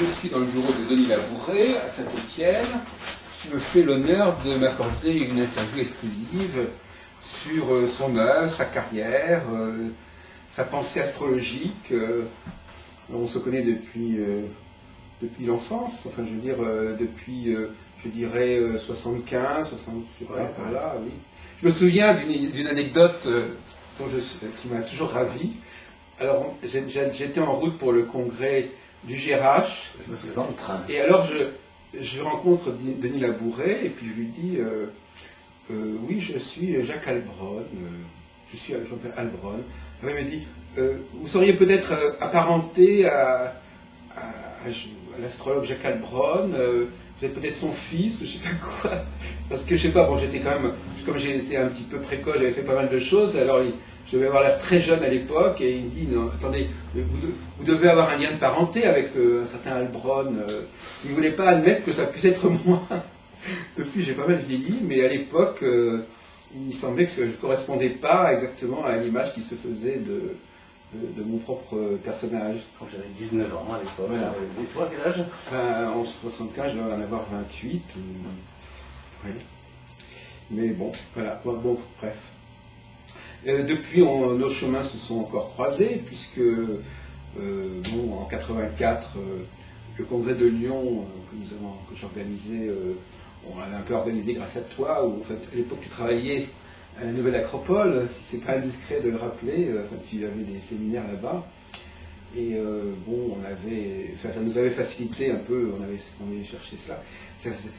je suis dans le bureau de Denis Labouret, à Saint-Étienne, qui me fait l'honneur de m'accorder une interview exclusive sur son œuvre, sa carrière, sa pensée astrologique. On se connaît depuis l'enfance, enfin je veux dire depuis, je dirais 75, 60, je sais pas, par là, oui. Je me souviens d'une anecdote qui m'a toujours ravi. Alors j'étais en route pour le congrès du GRH. Je me souviens dans le train. Et alors je rencontre Denis Labouret et puis je lui dis oui, je suis Jacques Heilbronn, je suis Jean-Pierre Heilbronn. Il me dit vous seriez peut-être apparenté à l'astrologue Jacques Heilbronn, vous êtes peut-être son fils, je sais pas quoi. Parce que je sais pas, bon, j'étais quand même, comme j'étais un petit peu précoce, j'avais fait pas mal de choses, alors je devais avoir l'air très jeune à l'époque, et il me dit, non, attendez, vous devez avoir un lien de parenté avec un certain Heilbronn. Il ne voulait pas admettre que ça puisse être moi. Depuis, j'ai pas mal vieilli, mais à l'époque, il semblait que je ne correspondais pas exactement à l'image qui se faisait de mon propre personnage. Quand j'avais 19 ans à l'époque. Voilà. Et toi, quel âge? En 75, je dois en avoir 28. Oui. Mais bon, voilà. Bon, bref. Depuis, nos chemins se sont encore croisés, puisque en 84, le congrès de Lyon que j'organisais, on l'avait un peu organisé grâce à toi, où en fait, à l'époque tu travaillais à la Nouvelle Acropole, si c'est pas indiscret de le rappeler, tu avais des séminaires là-bas. Et ça nous avait facilité un peu, on avait cherché ça.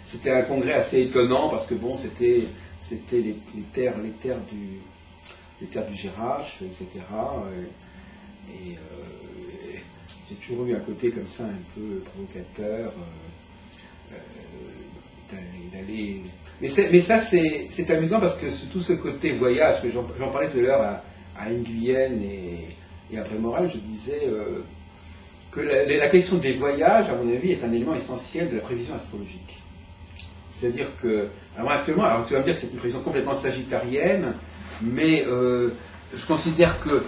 C'était un congrès assez étonnant parce que bon, c'était les terres du GRH, etc. Et j'ai toujours eu un côté comme ça un peu provocateur d'aller. Mais ça c'est amusant parce que tout ce côté voyage, que j'en parlais tout à l'heure à Nguyen et à Brémorel, je disais que la question des voyages, à mon avis, est un élément essentiel de la prévision astrologique. C'est-à-dire que, actuellement, tu vas me dire que c'est une prévision complètement sagittarienne, mais je considère que,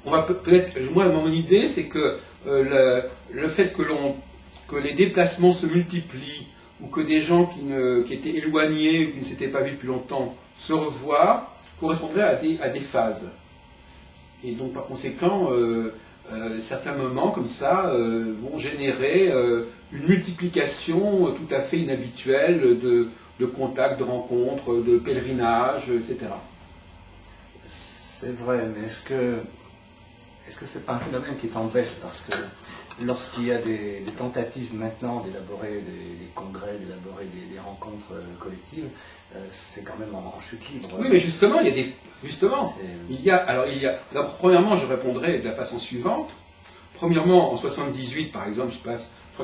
on va peut-être, moi, mon idée, c'est que le fait que les déplacements se multiplient, ou que des gens qui étaient éloignés, ou qui ne s'étaient pas vus depuis longtemps, se revoient, correspondrait à des phases. Et donc, par conséquent, certains moments comme ça vont générer une multiplication tout à fait inhabituelle de contacts, de rencontres, de pèlerinages, etc. C'est vrai, mais est-ce que c'est pas un phénomène qui est en baisse? Parce que lorsqu'il y a des tentatives maintenant d'élaborer des congrès, d'élaborer des rencontres collectives, c'est quand même en chute libre. Oui, mais justement, alors, premièrement, je répondrai de la façon suivante. Premièrement, en 78, par exemple, je crois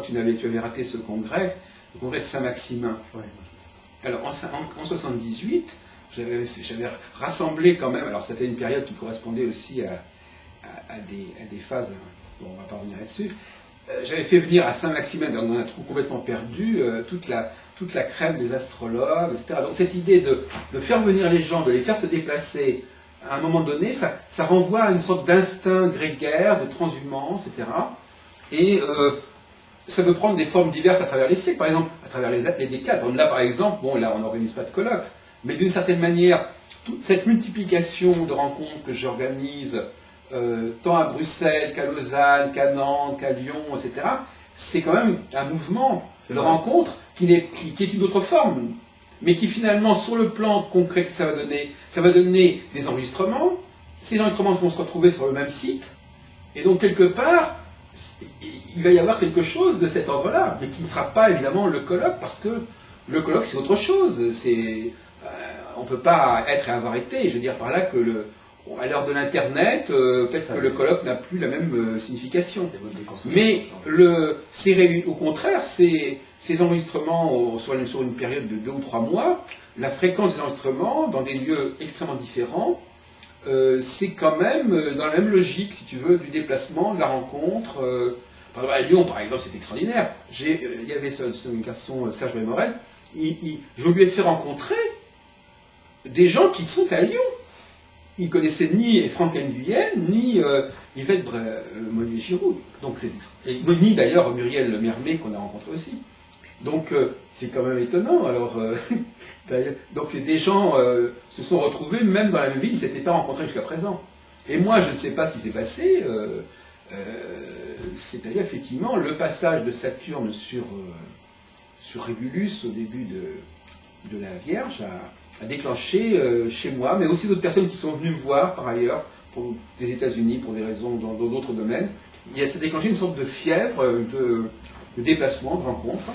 que tu avais raté ce congrès, le congrès de Saint-Maximin. Oui. Alors, en 78, j'avais rassemblé quand même, alors c'était une période qui correspondait aussi à des phases, bon, on ne va pas revenir là-dessus, j'avais fait venir à Saint-Maximin, dans un trou complètement perdu, toute la crème des astrologues, etc. Donc cette idée de faire venir les gens, de les faire se déplacer, à un moment donné, ça renvoie à une sorte d'instinct grégaire, de transhumance, etc. Et ça peut prendre des formes diverses à travers les siècles, par exemple, à travers les décades. Là, par exemple, bon, là, on n'organise pas de colloque, mais d'une certaine manière, toute cette multiplication de rencontres que j'organise, tant à Bruxelles qu'à Lausanne, qu'à Nantes, qu'à Lyon, etc., c'est quand même un mouvement de rencontre qui est une autre forme, mais qui finalement, sur le plan concret que ça va donner des enregistrements. Ces enregistrements vont se retrouver sur le même site, et donc quelque part, il va y avoir quelque chose de cet ordre-là, mais qui ne sera pas évidemment le colloque, parce que le colloque c'est autre chose. On ne peut pas être et avoir été. Je veux dire par là que à l'heure de l'Internet, peut-être que le colloque n'a plus la même signification. Mais au contraire, ces enregistrements sur une période de 2 ou 3 mois, la fréquence des enregistrements dans des lieux extrêmement différents, c'est quand même dans la même logique, si tu veux, du déplacement, de la rencontre. Par exemple, à Lyon, par exemple, c'est extraordinaire. Il y avait ce garçon, Serge Brémorel, je lui ai fait rencontrer des gens qui sont à Lyon. il connaissait ni Franck Nguyen, ni Yvette Monnier-Giroud, donc ni d'ailleurs Muriel Mermet qu'on a rencontré aussi. Donc c'est quand même étonnant. Alors, donc des gens se sont retrouvés même dans la même ville, ils ne s'étaient pas rencontrés jusqu'à présent. Et moi, je ne sais pas ce qui s'est passé. C'est-à-dire effectivement le passage de Saturne sur Régulus au début de la Vierge a déclenché chez moi, mais aussi d'autres personnes qui sont venues me voir par ailleurs, pour des États-Unis, pour des raisons dans d'autres domaines. Ça a déclenché une sorte de fièvre, de déplacement, de rencontre,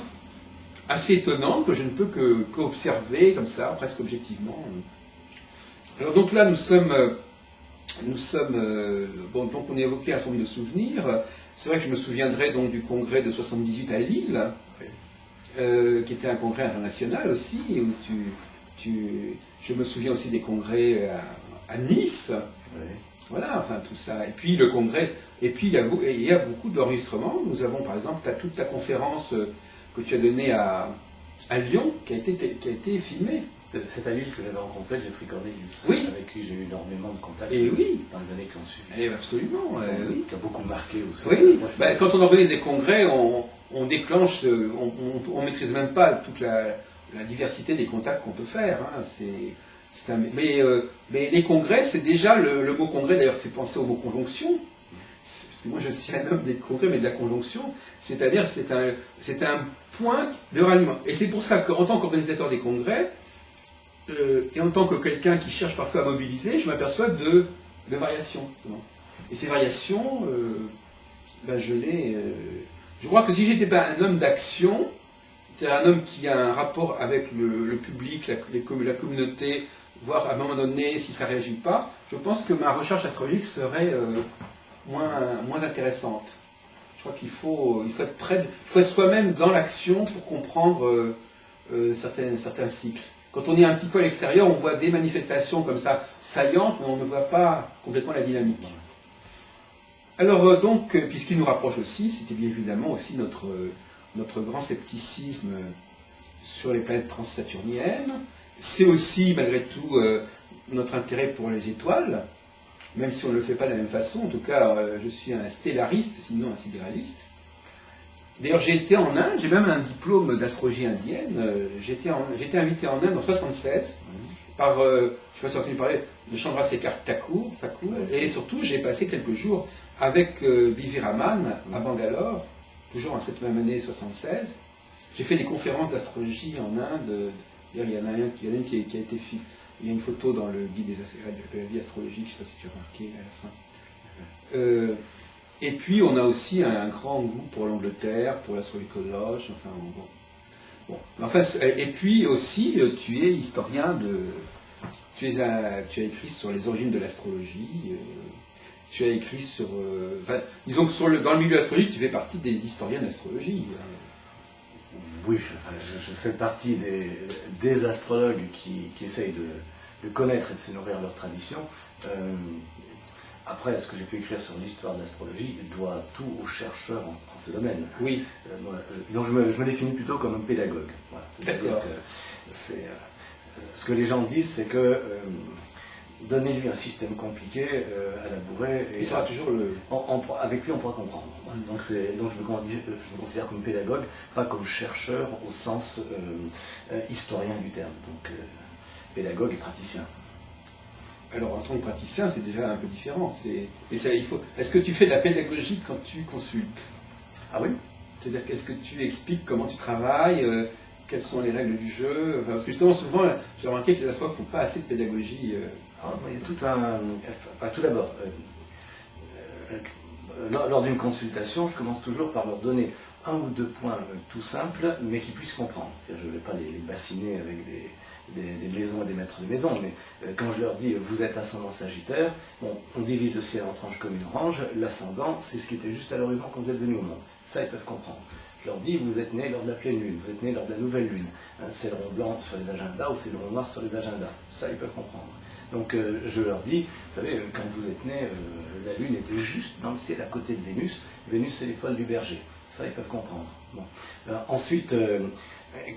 assez étonnante que je ne peux qu'observer comme ça, presque objectivement. Alors donc là, nous sommes bon, donc on a évoqué un certain nombre de souvenirs. C'est vrai que je me souviendrai donc du congrès de 78 à Lille, qui était un congrès international aussi, où je me souviens aussi des congrès à Nice. Oui. Voilà, enfin tout ça. Et puis le congrès, et puis il y a beaucoup d'enregistrements. Nous avons par exemple toute ta conférence que tu as donnée à Lyon, qui a été filmée. C'est à Lille que j'avais rencontré Jeffrey Cornelius, oui. Avec qui j'ai eu énormément de contacts et oui. dans les années qui ont suivi. Et absolument, oui. Qui a beaucoup marqué aussi. Oui, quand on organise des congrès, on déclenche, on ne maîtrise même pas toute la diversité des contacts qu'on peut faire. Hein. Mais les congrès, c'est déjà, le mot congrès d'ailleurs fait penser au mot conjonction. Parce que moi je suis un homme des congrès, mais de la conjonction. C'est-à-dire c'est un point de ralliement. Et c'est pour ça qu'en tant qu'organisateur des congrès, et en tant que quelqu'un qui cherche parfois à mobiliser, je m'aperçois de variations. Et ces variations, je crois que si j'étais pas un homme d'action, c'est-à-dire un homme qui a un rapport avec le public, la communauté, voire à un moment donné, si ça ne réagit pas, je pense que ma recherche astrologique serait moins intéressante. Je crois qu'il faut être prêt, il faut être soi-même dans l'action pour comprendre certains cycles. Quand on est un petit peu à l'extérieur, on voit des manifestations comme ça saillantes, mais on ne voit pas complètement la dynamique. Alors donc, puisqu'il nous rapproche aussi, c'était bien évidemment aussi notre grand scepticisme sur les planètes transsaturniennes. C'est aussi, malgré tout, notre intérêt pour les étoiles, même si on ne le fait pas de la même façon. En tout cas, je suis un stellariste, sinon un sidéraliste. D'ailleurs, j'ai été en Inde, j'ai même un diplôme d'astrologie indienne. J'ai été invité en Inde en 1976 par, je ne sais pas si vous avez entendu parler, de Chandrasekhar Thakur, et surtout, j'ai passé quelques jours avec B.V. Raman à Bangalore, toujours en cette même année 1976. J'ai fait des conférences d'astrologie en Inde. D'ailleurs, il y en a une qui a été filmée. Il y a une photo dans le guide de la vie astrologique, je ne sais pas si tu as remarqué à la fin. Et puis, on a aussi un grand goût pour l'Angleterre, pour l'astrologie Kodosh, enfin, bon. Enfin, et puis aussi, tu es historien tu as écrit sur les origines de l'astrologie, tu as écrit sur... disons que dans le milieu astrologique, tu fais partie des historiens d'astrologie. Oui, je fais partie des astrologues qui essayent de connaître et de se nourrir de leur tradition. Après, ce que j'ai pu écrire sur l'histoire de l'astrologie, je dois tout aux chercheurs en ce domaine. Oui. Disons, je me définis plutôt comme un pédagogue. Voilà, d'accord. Ce que les gens disent, c'est que donnez-lui un système compliqué à labourer. Il sera toujours avec lui, on pourra comprendre. Voilà. Donc je me considère comme pédagogue, pas comme chercheur au sens historien du terme. Donc pédagogue et praticien. Alors, en tant que praticien, c'est déjà un peu différent. Est-ce que tu fais de la pédagogie quand tu consultes? Ah oui. C'est-à-dire, est-ce que tu expliques comment tu travailles, quelles sont les règles du jeu? Parce que justement, souvent, j'ai remarqué que les astrologues ne font pas assez de pédagogie. Il y a tout tout d'abord, lors d'une consultation, je commence toujours par leur donner un ou deux points tout simples, mais qu'ils puissent comprendre. Je ne vais pas les bassiner avec des maisons et des maîtres de maison, mais quand je leur dis vous êtes ascendant Sagittaire, on divise le ciel en tranches comme une orange, l'ascendant c'est ce qui était juste à l'horizon quand vous êtes venu au monde, ça ils peuvent comprendre. Je leur dis vous êtes né lors de la pleine lune, vous êtes né lors de la nouvelle lune, c'est le rond blanc sur les agendas ou c'est le rond noir sur les agendas, ça ils peuvent comprendre. Donc je leur dis, vous savez, quand vous êtes né, la lune était juste dans le ciel à côté de Vénus, Vénus c'est l'étoile du Berger, ça ils peuvent comprendre. Bon. Ensuite,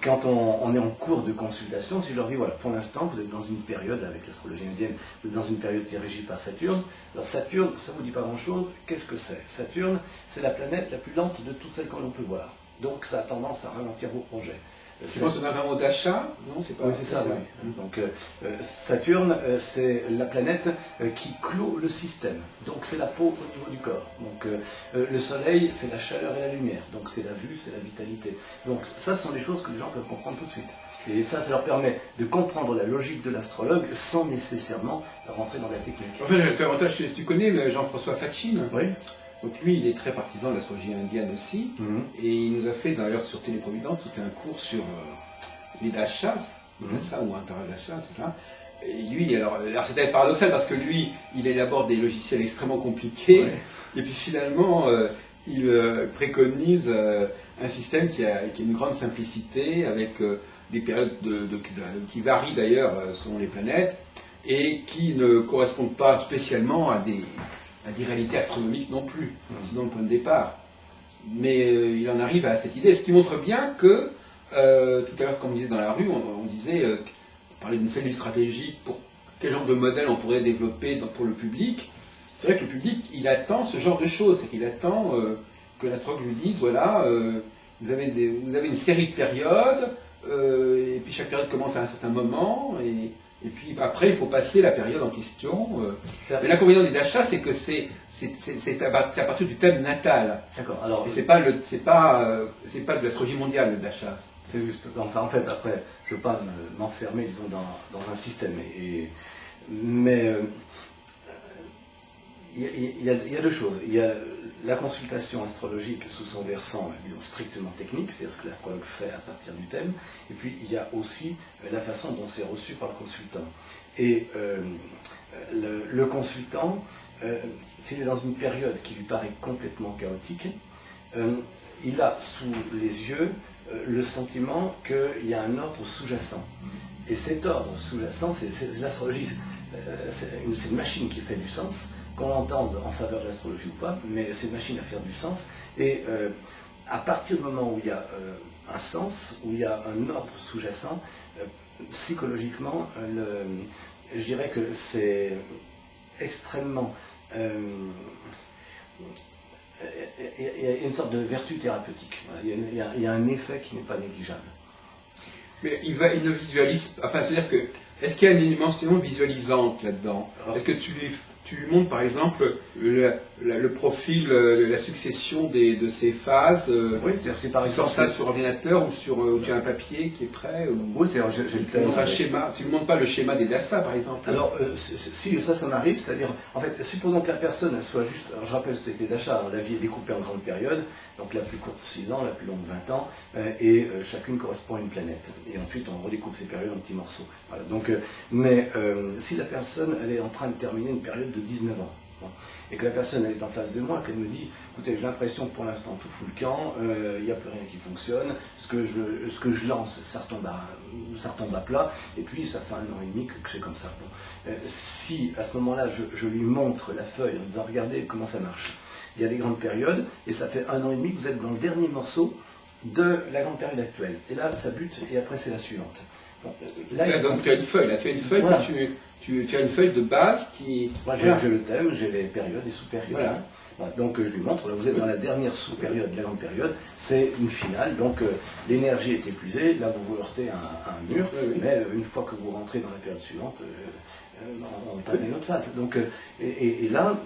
quand on est en cours de consultation, si je leur dis, voilà, pour l'instant, vous êtes dans une période, avec l'astrologie indienne, vous êtes dans une période qui est régie par Saturne. Alors Saturne, ça ne vous dit pas grand-chose. Qu'est-ce que c'est? Saturne, c'est la planète la plus lente de toutes celles que l'on peut voir. Donc ça a tendance à ralentir vos projets. C'est bon, c'est un mot d'achat? Non, c'est pas. Oui, c'est ça, oui. Donc Saturne, c'est la planète qui clôt le système. Donc c'est la peau au niveau du corps. Donc le Soleil, c'est la chaleur et la lumière. Donc c'est la vue, c'est la vitalité. Donc ça, ce sont des choses que les gens peuvent comprendre tout de suite. Et ça leur permet de comprendre la logique de l'astrologue sans nécessairement rentrer dans la technique. En fait, tu connais Jean-François Fatchine? Oui. Donc lui, il est très partisan de l'astrologie indienne aussi, et il nous a fait d'ailleurs sur Téléprovidence tout un cours sur les dashas, ça ou intérêt d'achat, c'est ça. Et lui, alors c'était paradoxal parce que lui, il élabore des logiciels extrêmement compliqués, et puis finalement, il préconise un système qui a une grande simplicité, avec des périodes qui varient d'ailleurs selon les planètes, et qui ne correspondent pas spécialement à des réalités astronomiques non plus, sinon le point de départ. Mais il en arrive à cette idée, ce qui montre bien que, tout à l'heure, comme on disait dans la rue, on disait, on parlait d'une cellule stratégique, pour quel genre de modèle on pourrait développer pour le public. C'est vrai que le public, il attend ce genre de choses, c'est qu'il attend que l'astrologue lui dise, voilà, vous avez une série de périodes, et puis chaque période commence à un certain moment, et puis après, il faut passer la période en question. Mais l'inconvénient des dashas, c'est que c'est à partir du thème natal. D'accord. Alors, et c'est pas de l'astrologie mondiale, le dasha. C'est juste. Enfin, en fait, après, je ne veux pas m'enfermer, disons, dans un système. Mais il y a deux choses. Il y a la consultation astrologique sous son versant, disons, strictement technique, c'est-à-dire ce que l'astrologue fait à partir du thème, et puis il y a aussi la façon dont c'est reçu par le consultant. Et le consultant, s'il est dans une période qui lui paraît complètement chaotique, il a sous les yeux le sentiment qu'il y a un ordre sous-jacent. Et cet ordre sous-jacent, c'est l'astrologie, c'est une machine qui fait du sens, qu'on entende en faveur de l'astrologie ou pas, mais c'est une machine à faire du sens. Et à partir du moment où il y a un sens, où il y a un ordre sous-jacent, psychologiquement, je dirais que c'est extrêmement... il y a une sorte de vertu thérapeutique. Il y a un effet qui n'est pas négligeable. Mais il ne visualise... Enfin, c'est-à-dire que... Est-ce qu'il y a une dimension visualisante là-dedans? Est-ce que tu lui montres, par exemple, le profil, la succession de ces phases? Oui, c'est par exemple... Tu sens ça sur ordinateur ou tu as un papier qui est prêt? Oui, c'est-à-dire, tu montres un schéma. Tu ne montres pas le schéma des dashas, par exemple? Alors, si ça m'arrive, c'est-à-dire, en fait, supposons que la personne elle soit juste... Alors, je rappelle, c'était des dashas, la vie est découpée en grandes périodes, donc la plus courte 6 ans, la plus longue 20 ans, et chacune correspond à une planète. Et ensuite, on redécoupe ces périodes en petits morceaux. Voilà, donc, mais si la personne, elle est en train de terminer une période de 19 ans, et que la personne elle est en face de moi, qu'elle me dit, écoutez, j'ai l'impression que pour l'instant tout fout le camp, il n'y a plus rien qui fonctionne, ce que je lance, ça retombe à plat, et puis ça fait 1 an et demi que c'est comme ça. Bon. Si à ce moment-là, je lui montre la feuille en disant, regardez comment ça marche, il y a des grandes périodes, et ça fait 1 an et demi que vous êtes dans le dernier morceau de la grande période actuelle. Et là, ça bute, et après c'est la suivante. Bon, là, donc tu as une feuille, là, voilà. Tu as une feuille de base qui... Moi j'ai le thème, j'ai les périodes et sous-périodes. Voilà. Voilà. Donc je lui montre, là, vous êtes dans la dernière sous-période de la grande période, c'est une finale, donc l'énergie est épuisée, là vous vous heurtez à un mur, mais une fois que vous rentrez dans la période suivante, on passe à une autre phase. Donc, et là,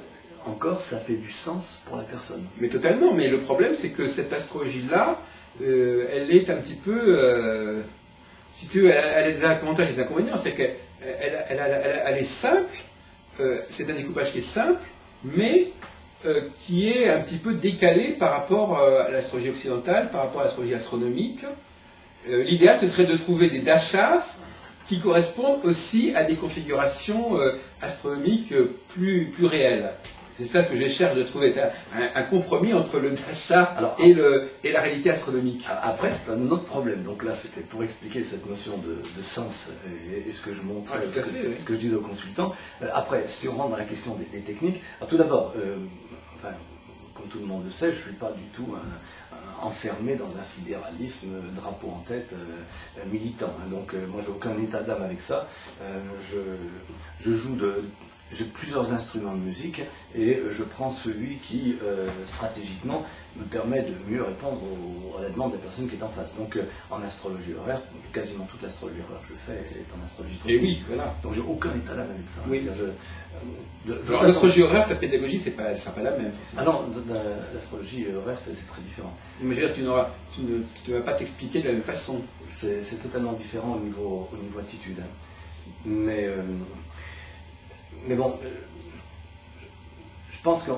encore, ça fait du sens pour la personne. Mais totalement, mais le problème c'est que cette astrologie-là, elle est un petit peu... si tu veux, elle a des avantages et des inconvénients, c'est qu'elle elle est simple, c'est un découpage qui est simple, mais qui est un petit peu décalé par rapport à l'astrologie occidentale, par rapport à l'astrologie astronomique. L'idéal, ce serait de trouver des dashas qui correspondent aussi à des configurations astronomiques plus réelles. C'est ça ce que je cherche de trouver, c'est un compromis entre le dasha et la réalité astronomique. Après, c'est un autre problème. Donc là, c'était pour expliquer cette notion de sens et ce que je montrais, ce que je disais aux consultants. Après, si on rentre dans la question des techniques, alors tout d'abord, enfin, comme tout le monde le sait, je ne suis pas du tout enfermé dans un sidéralisme, drapeau en tête, militant. Hein. Donc moi j'ai aucun état d'âme avec ça. J'ai plusieurs instruments de musique et je prends celui qui, stratégiquement, me permet de mieux répondre à la demande de la personne qui est en face. Donc en astrologie horaire, quasiment toute l'astrologie horaire que je fais est en astrologie Et tropique. oui, voilà. Donc j'ai aucun état d'âme avec ça. Oui. Alors l'astrologie horaire, ta pédagogie, ce sera pas la même. Ah non, l'astrologie horaire, c'est très différent. Mais je veux dire, tu ne vas pas t'expliquer de la même façon. C'est totalement différent au niveau attitude. Hein. Mais bon, je pense que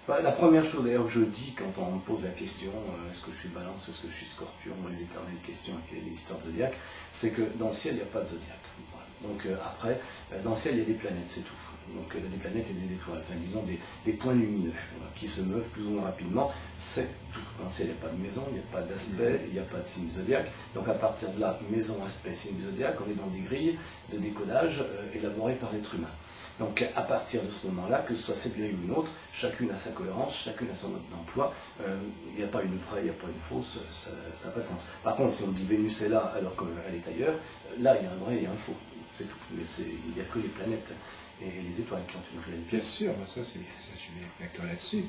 la première chose d'ailleurs que je dis quand on me pose la question, est-ce que je suis balance, est-ce que je suis scorpion, les éternelles questions avec les histoires zodiaques, c'est que dans le ciel, il n'y a pas de zodiaque. Voilà. Donc après, dans le ciel, il y a des planètes, c'est tout. Donc des planètes et des étoiles, enfin disons des points lumineux qui se meuvent plus ou moins rapidement, c'est tout. Dans le ciel, il n'y a pas de maison, il n'y a pas d'aspect, il n'y a pas de signe zodiaque. Donc à partir de là, maison, aspect, signe zodiaque, on est dans des grilles de décodage élaborées par l'être humain. Donc à partir de ce moment-là, que ce soit cette grille ou une autre, chacune a sa cohérence, chacune a son mode d'emploi. Il n'y a pas une vraie, il n'y a pas une fausse, ça n'a pas de sens. Par contre, si on dit Vénus est là alors qu'elle est ailleurs, là il y a un vrai et un faux. C'est tout. Mais il n'y a que les planètes et les étoiles qui ont une influence. Bien sûr, ça je suis d'accord là-dessus.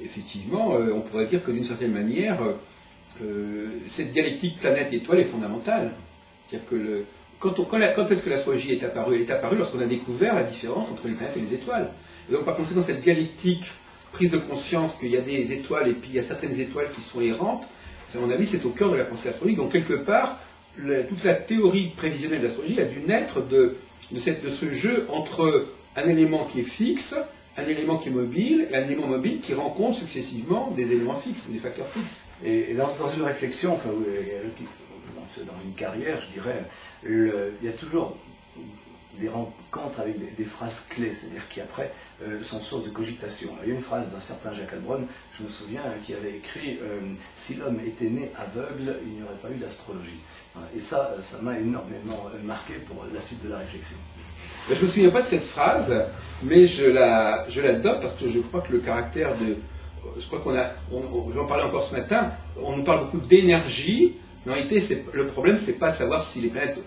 Effectivement, on pourrait dire que d'une certaine manière, cette dialectique planète-étoile est fondamentale. C'est-à-dire que quand est-ce que l'astrologie est apparue? Elle est apparue lorsqu'on a découvert la différence entre les planètes et les étoiles. Et donc par conséquent, cette dialectique, prise de conscience qu'il y a des étoiles et puis il y a certaines étoiles qui sont errantes, à mon avis, c'est au cœur de la pensée astrologique. Donc quelque part, toute la théorie prévisionnelle de l'astrologie a dû naître de ce jeu entre un élément qui est fixe, un élément qui est mobile, et un élément mobile qui rencontre successivement des éléments fixes, des facteurs fixes. Et dans une réflexion, enfin, dans une carrière, je dirais, il y a toujours des rencontres avec des phrases clés, c'est-à-dire qui après sont source de cogitation. Alors, il y a une phrase d'un certain Jacques Albrun, je me souviens, qui avait écrit si l'homme était né aveugle, il n'y aurait pas eu d'astrologie. Et ça m'a énormément marqué pour la suite de la réflexion. Je ne me souviens pas de cette phrase, mais je l'adopte parce que je crois que le caractère de... Je crois j'en parlais encore ce matin, on nous parle beaucoup d'énergie, mais en réalité, le problème, c'est pas de savoir si les planètes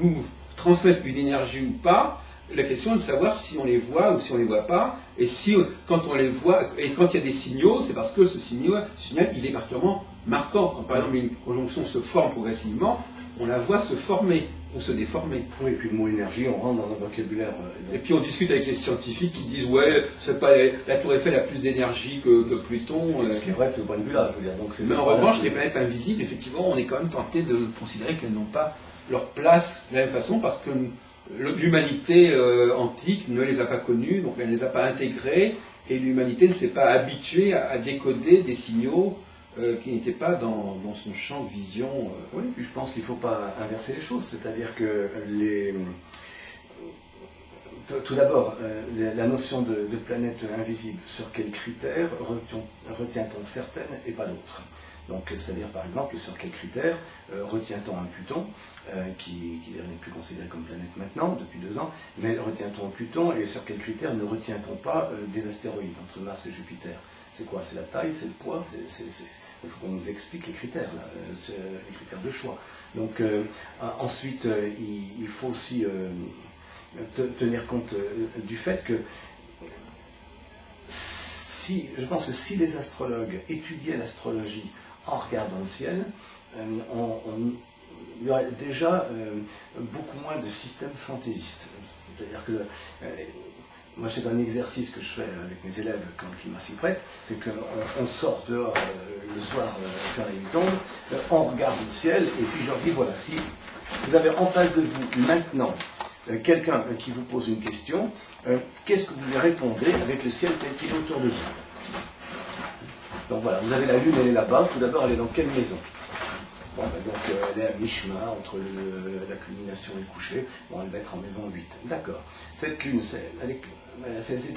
nous transmettent une énergie ou pas. La question est de savoir si on les voit ou si on les voit pas, et si quand on les voit, et quand il y a des signaux, c'est parce que ce signal, il est particulièrement marquant. Quand par exemple une conjonction se forme progressivement, on la voit se former ou se déformer. Oui, et puis le mot énergie, on rentre dans un vocabulaire. Et puis on discute avec les scientifiques qui disent ouais, c'est pas la Tour Eiffel a plus d'énergie que Pluton. Ce qui est vrai de ce point de vue-là, je veux dire. Donc mais en revanche, les planètes invisibles, effectivement, on est quand même tenté de considérer qu'elles n'ont pas leur place de la même façon parce que l'humanité antique ne les a pas connues, donc elle ne les a pas intégrées, et l'humanité ne s'est pas habituée à décoder des signaux qui n'étaient pas dans son champ de vision. Oui, puis je pense qu'il ne faut pas inverser les choses, c'est-à-dire que tout d'abord, la notion de planète invisible, sur quels critères retient-on certaines et pas d'autres? Donc, c'est-à-dire par exemple sur quels critères retient-on un Pluton, qui n'est plus considéré comme planète maintenant, depuis 2 ans, mais retient-on Pluton et sur quels critères ne retient-on pas des astéroïdes entre Mars et Jupiter? C'est quoi? C'est la taille, c'est le poids, il faut qu'on nous explique les critères, là, les critères de choix. Donc ensuite, il faut aussi tenir compte du fait que je pense que si les astrologues étudiaient l'astrologie en regardant le ciel, il y aurait déjà beaucoup moins de systèmes fantaisistes. C'est-à-dire que moi, c'est un exercice que je fais avec mes élèves quand le climat s'y prête, c'est qu'on sort dehors le soir quand la nuit tombe, on regarde le ciel, et puis je leur dis, voilà, si vous avez en face de vous maintenant quelqu'un qui vous pose une question, qu'est-ce que vous lui répondez avec le ciel tel qu'il est autour de vous? Donc voilà, vous avez la lune, elle est là-bas, tout d'abord, elle est dans quelle maison? Bon, donc elle est à mi-chemin entre la culmination et le coucher. Bon, elle va être en maison 8. D'accord. Cette lune, c'est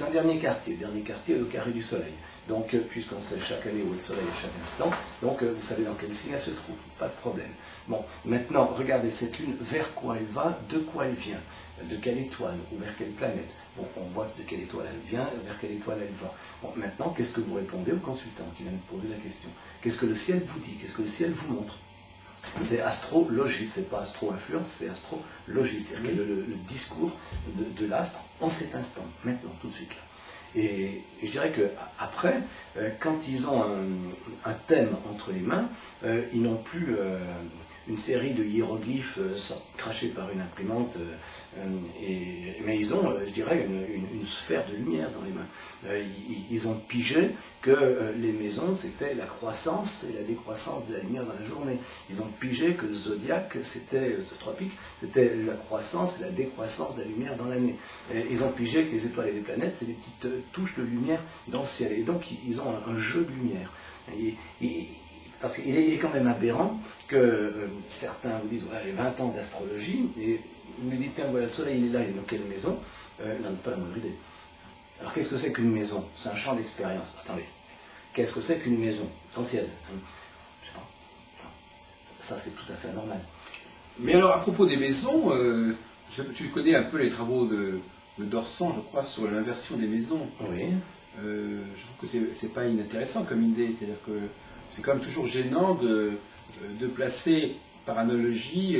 un dernier quartier. Le dernier quartier est le carré du soleil. Donc, puisqu'on sait chaque année où est le soleil à chaque instant, donc vous savez dans quel signe elle se trouve. Pas de problème. Bon, Maintenant, regardez cette lune, vers quoi elle va, de quoi elle vient, de quelle étoile ou vers quelle planète. Bon, on voit de quelle étoile elle vient, vers quelle étoile elle va. Bon, maintenant, qu'est-ce que vous répondez au consultant qui vient de poser la question? Qu'est-ce que le ciel vous dit? Qu'est-ce que le ciel vous montre? C'est astrologie, c'est pas astro-influence, c'est astrologie, c'est-à-dire quel est le discours de l'astre en cet instant, maintenant, tout de suite là. Et je dirais qu'après, quand ils ont un thème entre les mains, ils n'ont plus une série de hiéroglyphes crachés par une imprimante, mais ils ont, je dirais, une sphère de lumière dans les mains. Ils ont pigé que les maisons, c'était la croissance et la décroissance de la lumière dans la journée. Ils ont pigé que le zodiaque, c'était tropique, c'était la croissance et la décroissance de la lumière dans l'année. Ils ont pigé que les étoiles et les planètes, c'est des petites touches de lumière dans le ciel. Et donc, ils ont un jeu de lumière. Parce qu'il est quand même aberrant que certains vous disent, voilà, j'ai 20 ans d'astrologie, et vous me dites, tiens, voilà, le soleil, il est là, il est dans quelle maison? Il n'en a pas la moindre idée. Alors, qu'est-ce que c'est qu'une maison? C'est un champ d'expérience. Attendez. Qu'est-ce que c'est qu'une maison? Dans le ciel. Je sais pas. Ça, c'est tout à fait anormal. Mais alors, à propos des maisons, tu connais un peu les travaux de Dorsan, je crois, sur l'inversion des maisons. Oui. Je trouve que c'est pas inintéressant comme idée. C'est-à-dire que c'est quand même toujours gênant de placer, par analogie,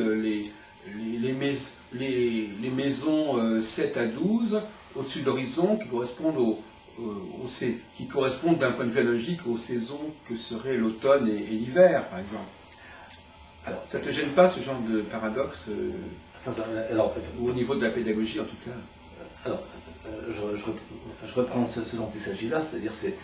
les maisons 7 à 12 au-dessus de l'horizon qui correspondent qui correspondent d'un point de vue analogique aux saisons que seraient l'automne et l'hiver, par exemple. Alors, ça ne te gêne pas ce genre de paradoxe ou au niveau de la pédagogie en tout cas? Alors, je reprends ce dont il s'agit là, c'est-à-dire c'est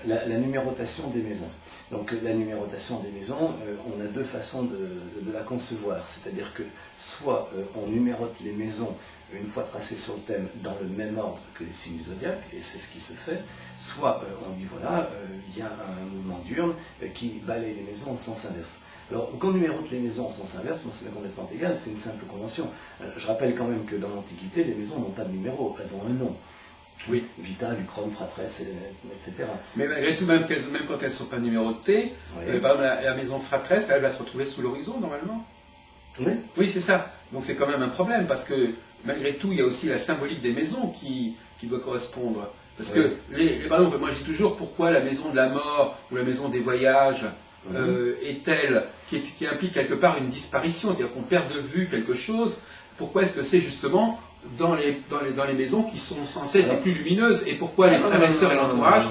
la numérotation des maisons. Donc la numérotation des maisons, on a deux façons de la concevoir, c'est-à-dire que soit on numérote les maisons une fois tracées sur le thème dans le même ordre que les signes du zodiaque, et c'est ce qui se fait, soit on dit voilà, il y a un mouvement diurne qui balaye les maisons en sens inverse. Alors, qu'on numérote les maisons en sens inverse, moi c'est complètement égal, c'est une simple convention. Je rappelle quand même que dans l'Antiquité, les maisons n'ont pas de numéro, elles ont un nom. Oui. Vita, Lucrum, Fratresse, etc. Mais malgré tout, même quand elles ne sont pas numérotées, oui. Par exemple, la maison Fratresse, elle va se retrouver sous l'horizon normalement. Oui. Oui, c'est ça. Donc c'est quand même un problème, parce que malgré tout, il y a aussi la symbolique des maisons qui doit correspondre. Parce que, par exemple, moi je dis toujours, pourquoi la maison de la mort ou la maison des voyages est-elle, qui implique quelque part une disparition, c'est-à-dire qu'on perd de vue quelque chose, pourquoi est-ce que c'est justement dans les maisons qui sont censées être les plus lumineuses, et pourquoi les frères et sœurs et l'entourage,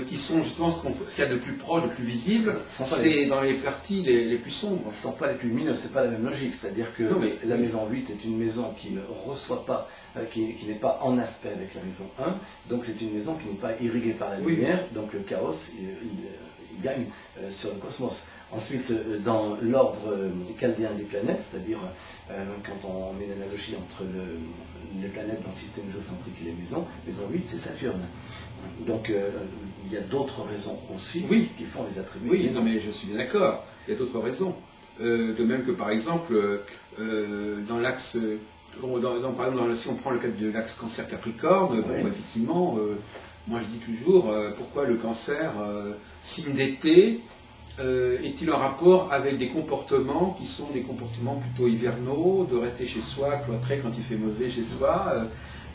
qui sont justement ce qu'il y a de plus proche, de plus visible, c'est dans les parties les plus sombres. Ce ne sont pas les plus lumineuses, c'est pas la même logique, c'est-à-dire que la maison 8 est une maison qui ne reçoit pas, qui n'est pas en aspect avec la maison 1, donc c'est une maison qui n'est pas irriguée par la lumière, donc le chaos, il gagne sur le cosmos. Ensuite, dans l'ordre chaldéen des planètes, c'est-à-dire quand on met l'analogie entre les planètes dans le système géocentrique et les maison 8, c'est Saturne. Donc il y a d'autres raisons aussi qui font les attributs. Oui, non, mais je suis bien d'accord, il y a d'autres raisons. De même que par exemple, dans l'axe, par exemple, si on prend le cas de l'axe Cancer-Capricorne, bon, effectivement, moi je dis toujours, pourquoi le Cancer, signe d'été, est-il en rapport avec des comportements qui sont des comportements plutôt hivernaux, de rester chez soi, cloîtré quand il fait mauvais chez soi.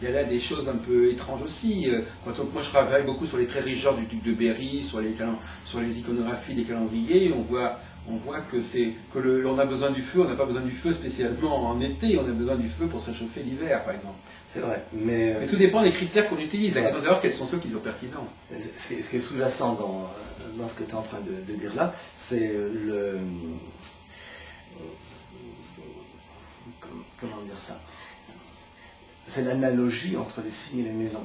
Il y a là des choses un peu étranges aussi. Moi je travaille beaucoup sur les traits régents du duc de Berry, sur les iconographies des calendriers, on voit que l'on a besoin du feu, on n'a pas besoin du feu spécialement en été, on a besoin du feu pour se réchauffer l'hiver par exemple. C'est vrai, mais tout dépend des critères qu'on utilise, la question de savoir quels sont ceux qui sont pertinents. Ce qui est sous-jacent dans ce que tu es en train de dire là, c'est comment dire ça? C'est l'analogie entre les signes et les maisons.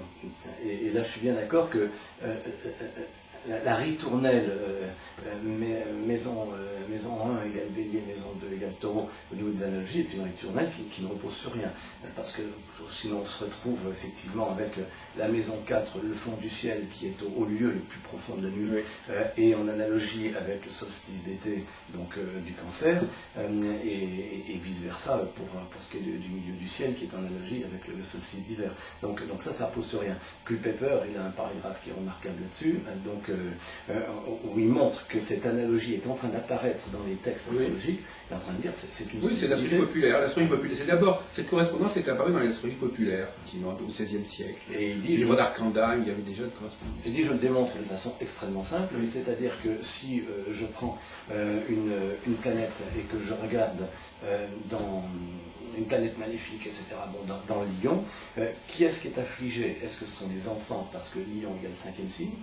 Et là, je suis bien d'accord que la ritournelle maison 1 égale bélier, maison 2 égale taureau, au niveau des analogies, est une ritournelle qui ne repose sur rien. Parce que sinon on se retrouve effectivement avec la maison 4, le fond du ciel, qui est au lieu le plus profond de la nuit, et en analogie avec le solstice d'été, donc du Cancer, et vice-versa pour ce qui est du milieu du ciel, qui est en analogie avec le solstice d'hiver. Donc ça repose sur rien. Culpeper, il a un paragraphe qui est remarquable là-dessus, où il montre que cette analogie est en train d'apparaître dans les textes astrologiques, es en train de dire, c'est une Oui, c'est l'astrologie populaire. L'astrologie populaire, c'est d'abord, cette correspondance est apparue dans l'astrologie populaire, effectivement, au XVIe siècle. Et il dit, livre d'Arcanda, il y avait déjà de correspondance. Il dit, je le démontre de façon extrêmement simple, c'est-à-dire que si je prends une planète et que je regarde dans une planète maléfique, etc., bon, dans Lion, qui est-ce qui est affligé? Est-ce que ce sont les enfants parce que Lion égale le 5e signe,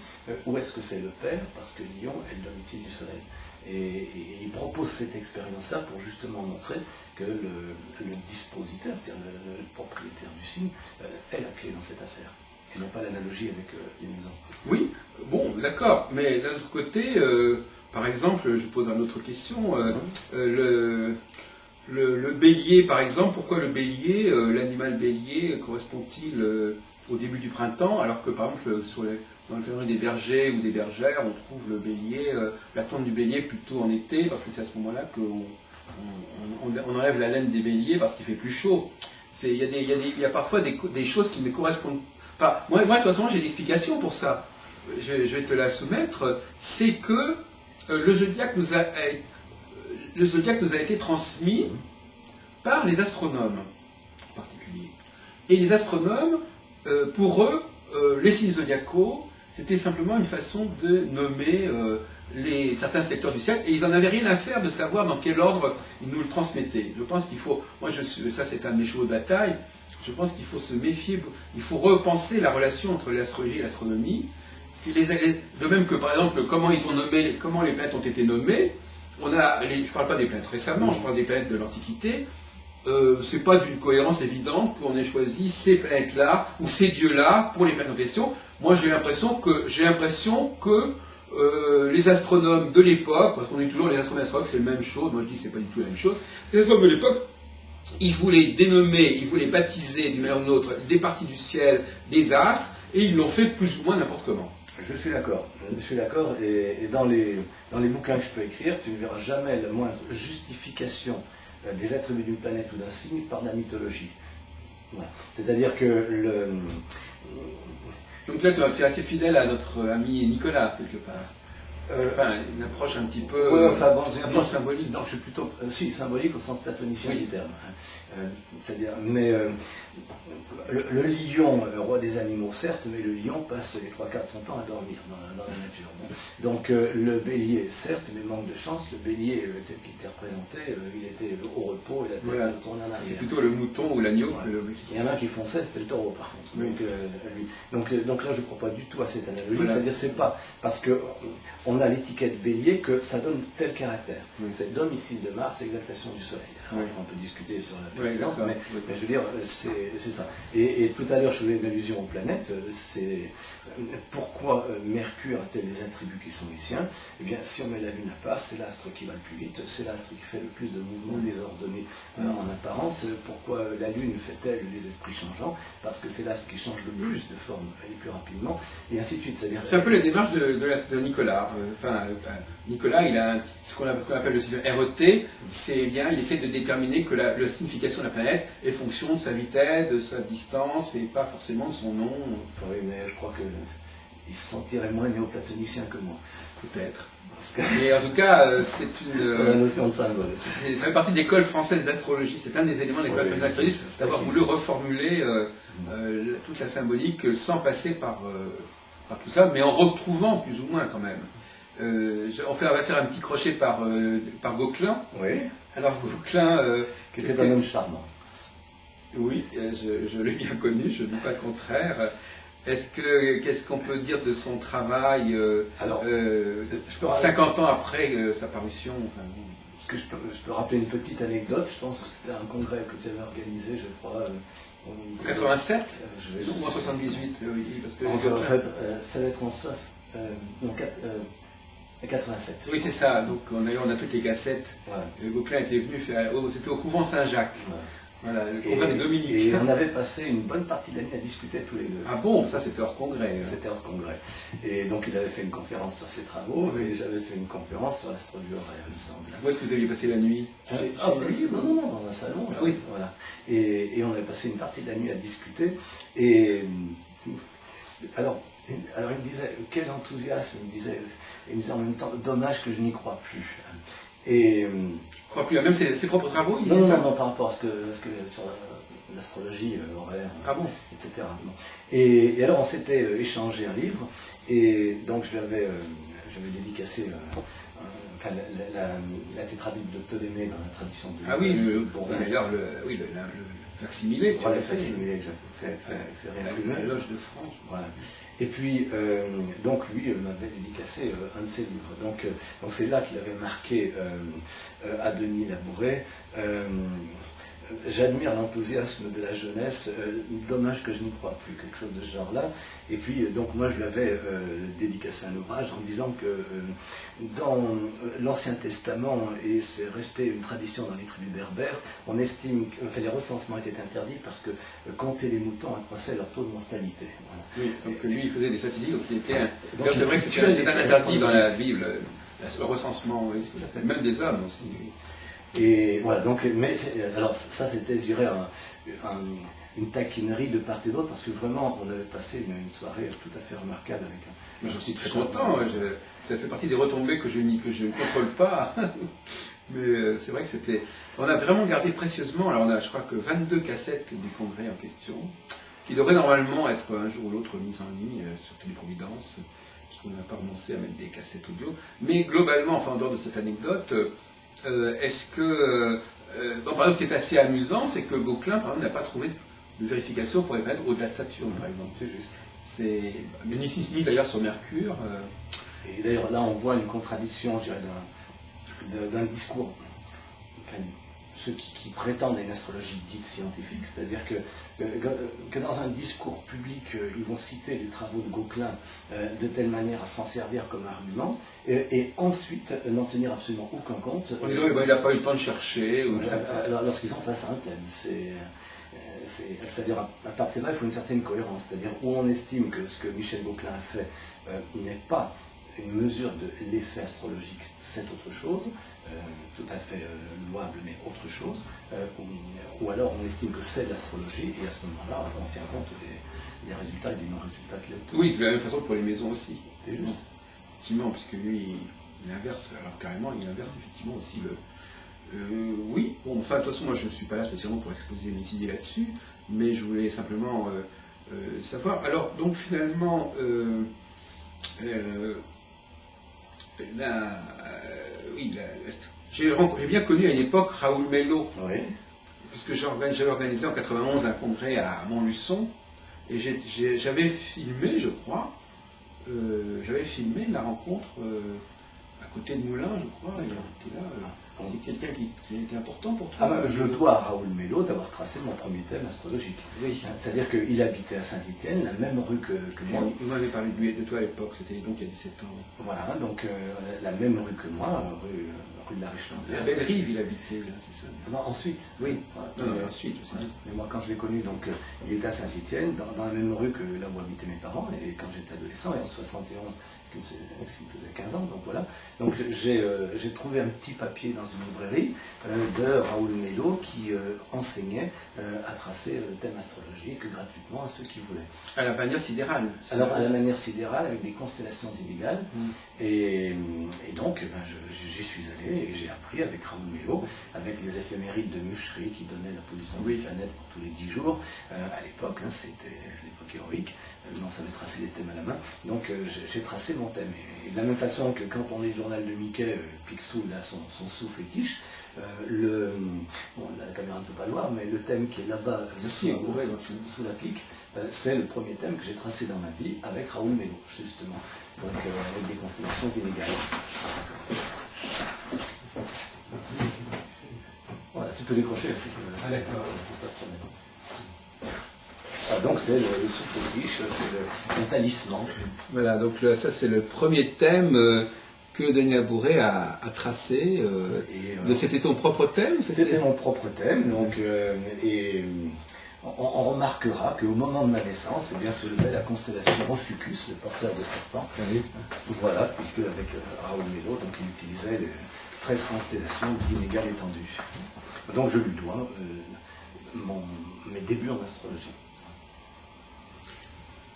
ou est-ce que c'est le père parce que Lion est le domicile du soleil? Et il propose cette expérience-là pour justement montrer que le dispositeur, c'est-à-dire le propriétaire du signe, est la clé dans cette affaire, et non pas l'analogie avec les maisons. Oui, bon, d'accord, mais d'un autre côté, par exemple, je pose une autre question, le bélier, par exemple, pourquoi le bélier, l'animal bélier, correspond-il au début du printemps, alors que par exemple dans le calendrier des bergers ou des bergères, on trouve le bélier, la tombe du bélier plutôt en été, parce que c'est à ce moment-là qu'on on enlève la laine des béliers parce qu'il fait plus chaud. Il y a parfois des choses qui ne correspondent pas. Moi de toute façon, j'ai l'explication pour ça. Je vais te la soumettre. C'est que le zodiaque nous a été transmis par les astronomes en particulier. Et les astronomes, pour eux, les signes zodiacaux, c'était simplement une façon de nommer certains secteurs du ciel, et ils n'en avaient rien à faire de savoir dans quel ordre ils nous le transmettaient. Je pense qu'il faut, ça c'est un de mes chevaux de bataille, je pense qu'il faut se méfier, il faut repenser la relation entre l'astrologie et l'astronomie, de même que par exemple comment les planètes ont été nommées. Je ne parle pas des planètes récemment, je parle des planètes de l'Antiquité. C'est pas d'une cohérence évidente qu'on ait choisi ces planètes-là ou ces dieux-là pour les planètes en question. Moi, j'ai l'impression que les astronomes de l'époque, parce qu'on dit toujours les astronomes c'est la même chose, moi je dis que c'est pas du tout la même chose, les astronomes de l'époque, ils voulaient dénommer, ils voulaient baptiser d'une manière ou d'une autre des parties du ciel, des astres, et ils l'ont fait plus ou moins n'importe comment. Je suis d'accord, et dans les bouquins que je peux écrire, tu ne verras jamais la moindre justification des attributs d'une planète ou d'un signe par la mythologie. Voilà. C'est-à-dire que Donc là, tu es assez fidèle à notre ami Nicolas, quelque part. Enfin, une approche un petit peu... Oui, enfin bon, j'ai une approche symbolique. Non, je suis plutôt... symbolique au sens platonicien du terme. C'est-à-dire, le lion, roi des animaux, certes, mais le lion passe les 3/4 de son temps à dormir dans la nature. Bon. Donc le bélier, certes, mais manque de chance, le bélier tel qu'il était représenté, il était au repos et la tête tournée en arrière. C'est plutôt le mouton ou l'agneau. Ouais. Il y en a un qui fonçait, c'était le taureau par contre. Oui. Donc là, je ne crois pas du tout à cette analogie, voilà. C'est-à-dire c'est pas parce qu'on a l'étiquette bélier que ça donne tel caractère. Oui. C'est domicile de Mars, exaltation du soleil. Alors, on peut discuter sur la pertinence, mais je veux dire, c'est ça. Et tout à l'heure, je faisais une allusion aux planètes. C'est pourquoi Mercure a-t-elle des attributs qui sont les siens? Eh bien, si on met la Lune à part, c'est l'astre qui va le plus vite, c'est l'astre qui fait le plus de mouvements désordonnés en apparence. Pourquoi la Lune fait-elle les esprits changeants? Parce que c'est l'astre qui change le plus de forme et plus rapidement, et ainsi de suite. C'est un peu la démarche de Nicolas. Nicolas, il a ce qu'on appelle le système RET, c'est bien, il essaie de déterminer que la signification de la planète est fonction de sa vitesse, de sa distance, et pas forcément de son nom. Oui, mais je crois qu'il se sentirait moins néoplatonicien que moi. Peut-être. Mais en tout cas, c'est la notion de symbole. Ça fait partie de l'école française d'astrologie, c'est plein des éléments de l'école française d'astrologie, d'avoir voulu reformuler toute la symbolique sans passer par tout ça, mais en retrouvant plus ou moins quand même. On va faire un petit crochet par Gauquelin. Oui. Alors Gauquelin... qui était un homme charmant. Oui, je l'ai bien connu, je ne dis pas le contraire. Qu'est-ce qu'on peut dire de son travail 50 ans après sa parution? Est-ce que je peux rappeler une petite anecdote? Je pense que c'était un congrès que tu avais organisé, je crois. En 87 ou en 78, oui, parce que... En 87, ça va être en 87. Oui, c'est ça. Donc on a toutes les cassettes. Ouais. Gauquelin était venu faire... C'était au couvent Saint-Jacques. Ouais. Voilà, le congrès des Dominiques. Et on avait passé une bonne partie de la nuit à discuter tous les deux. Ah bon, ça c'était hors congrès. C'était hors congrès. Et donc il avait fait une conférence sur ses travaux, et j'avais fait une conférence sur l'astrologie horaire, il me semble. Où est-ce que vous aviez passé la nuit? Non, dans un salon. Ah, oui. Voilà. Et on avait passé une partie de la nuit à discuter. Et alors il me disait, quel enthousiasme, il me disait en même temps, dommage que je n'y crois plus. Et crois plus à même ses propres travaux, il Non, disait non, ça. non, par rapport à ce que sur l'astrologie horaire, Ah bon? etc. Bon. Et alors on s'était échangé un livre, et donc j'avais dédicacé enfin, la tétrabible de Ptolémée dans la tradition de Ah oui, Bourgogne. d'ailleurs, le facsimilé. Voilà, le facsimilé que j'avais fait réimprimer. La loge de France. Voilà. Et puis, donc lui m'avait dédicacé un de ses livres. Donc c'est là qu'il avait marqué à Denis Labouret. J'admire l'enthousiasme de la jeunesse, dommage que je n'y crois plus, quelque chose de ce genre-là. Et puis, donc moi je lui avais dédicacé un ouvrage en disant que dans l'Ancien Testament, et c'est resté une tradition dans les tribus berbères, on estime que les recensements étaient interdits parce que compter les moutons accroissait leur taux de mortalité. Voilà. Oui, donc lui il faisait des statistiques, donc il était... Donc, c'est vrai que c'est un interdit dans la Bible, le recensement, oui, tout à fait. Même des hommes aussi. Oui. Et voilà, donc, mais alors ça c'était, je dirais, une taquinerie de part et d'autre, parce que vraiment on avait passé une soirée tout à fait remarquable avec un. Je suis très content, ça fait partie des retombées que je ne contrôle pas. Mais c'est vrai que c'était. On a vraiment gardé précieusement, alors on a je crois que 22 cassettes du congrès en question, qui devraient normalement être un jour ou l'autre mises en ligne sur Téléprovidence, parce qu'on n'a pas renoncé à mettre des cassettes audio. Mais globalement, enfin en dehors de cette anecdote, est-ce que... par exemple, ce qui est assez amusant, c'est que Gauquelin, par exemple, n'a pas trouvé de vérification pour les mettre au-delà de Saturne, par exemple. C'est juste. Mais ni d'ailleurs sur Mercure. Et d'ailleurs, là, on voit une contradiction, je dirais, d'un discours, enfin, ceux qui prétendent à une astrologie dite scientifique, c'est-à-dire que dans un discours public, ils vont citer les travaux de Gauquelin de telle manière à s'en servir comme argument, et ensuite n'en tenir absolument aucun compte. En disant, il n'a pas eu le temps de chercher. Lorsqu'ils sont face à un thème, c'est-à-dire à partir de là, il faut une certaine cohérence, c'est-à-dire où on estime que ce que Michel Gauquelin a fait n'est pas une mesure de l'effet astrologique, c'est autre chose, tout à fait louable, mais autre chose, ou alors on estime que c'est de l'astrologie, et à ce moment-là, on tient compte des résultats et des non-résultats qu'il a obtenus. Oui, de la même façon pour les maisons aussi. C'est juste. Effectivement, puisque lui, il inverse, alors carrément, il inverse effectivement aussi le... oui, bon, enfin, de toute façon, moi je ne suis pas là spécialement pour exposer mes idées là-dessus, mais je voulais simplement savoir. Alors, donc finalement, oui, j'ai bien connu à une époque Raoul Mello, Oui. puisque j'avais organisé en 91 un congrès à Montluçon, et j'avais filmé, je crois, la rencontre à côté de Moulins, je crois, il était là. C'est quelqu'un qui était important pour toi. Je dois à Raoul Mello d'avoir tracé mon premier thème astrologique. Oui. C'est-à-dire qu'il habitait à Saint-Étienne, la même rue que moi. Il m'avait parlé de toi à l'époque, c'était donc il y a 17 ans. Voilà, donc la même rue que moi, rue de la Riche-Landière. À Belle-Rive, il habitait, là, c'est ça. Non, ensuite. Oui, Voilà, ensuite, je sais. Mais moi, quand je l'ai connu, donc, il était à Saint-Étienne, dans la même rue que là où habitaient mes parents, et quand j'étais adolescent, et en 71, s'il faisait 15 ans, donc voilà. Donc j'ai trouvé un petit papier dans une librairie de Raoul Mello qui enseignait à tracer le thème astrologique gratuitement à ceux qui voulaient. À la manière sidérale. Alors à la manière sidérale, avec des constellations inégales. Et donc j'y suis allé et j'ai appris avec Raoul Mello, avec les éphémérides de Muchery qui donnaient la position des planètes pour tous les 10 jours. À l'époque, c'était l'époque héroïque. On savait tracer les thèmes à la main, donc j'ai tracé mon thème. Et de la même façon que quand on lit le journal de Mickey, Picsou, là, son sou fétiche, la caméra ne peut pas le voir, mais le thème qui est là-bas, sous la pique, c'est le premier thème que j'ai tracé dans ma vie avec Raoul Mello, justement, donc avec des constellations inégales. Voilà, tu peux décrocher si tu veux. D'accord. Donc c'est le sous-fétiche, c'est le talisman. Voilà, donc ça c'est le premier thème que Denis Labouret a tracé. C'était ton propre thème? C'était mon propre thème, donc, et on remarquera qu'au moment de ma naissance, eh bien, se levait la constellation Ophiuchus, le porteur de serpent. Oui. Voilà, puisque avec Raoul Mello, donc, il utilisait les 13 constellations d'inégale étendue. Donc je lui dois mes débuts en astrologie.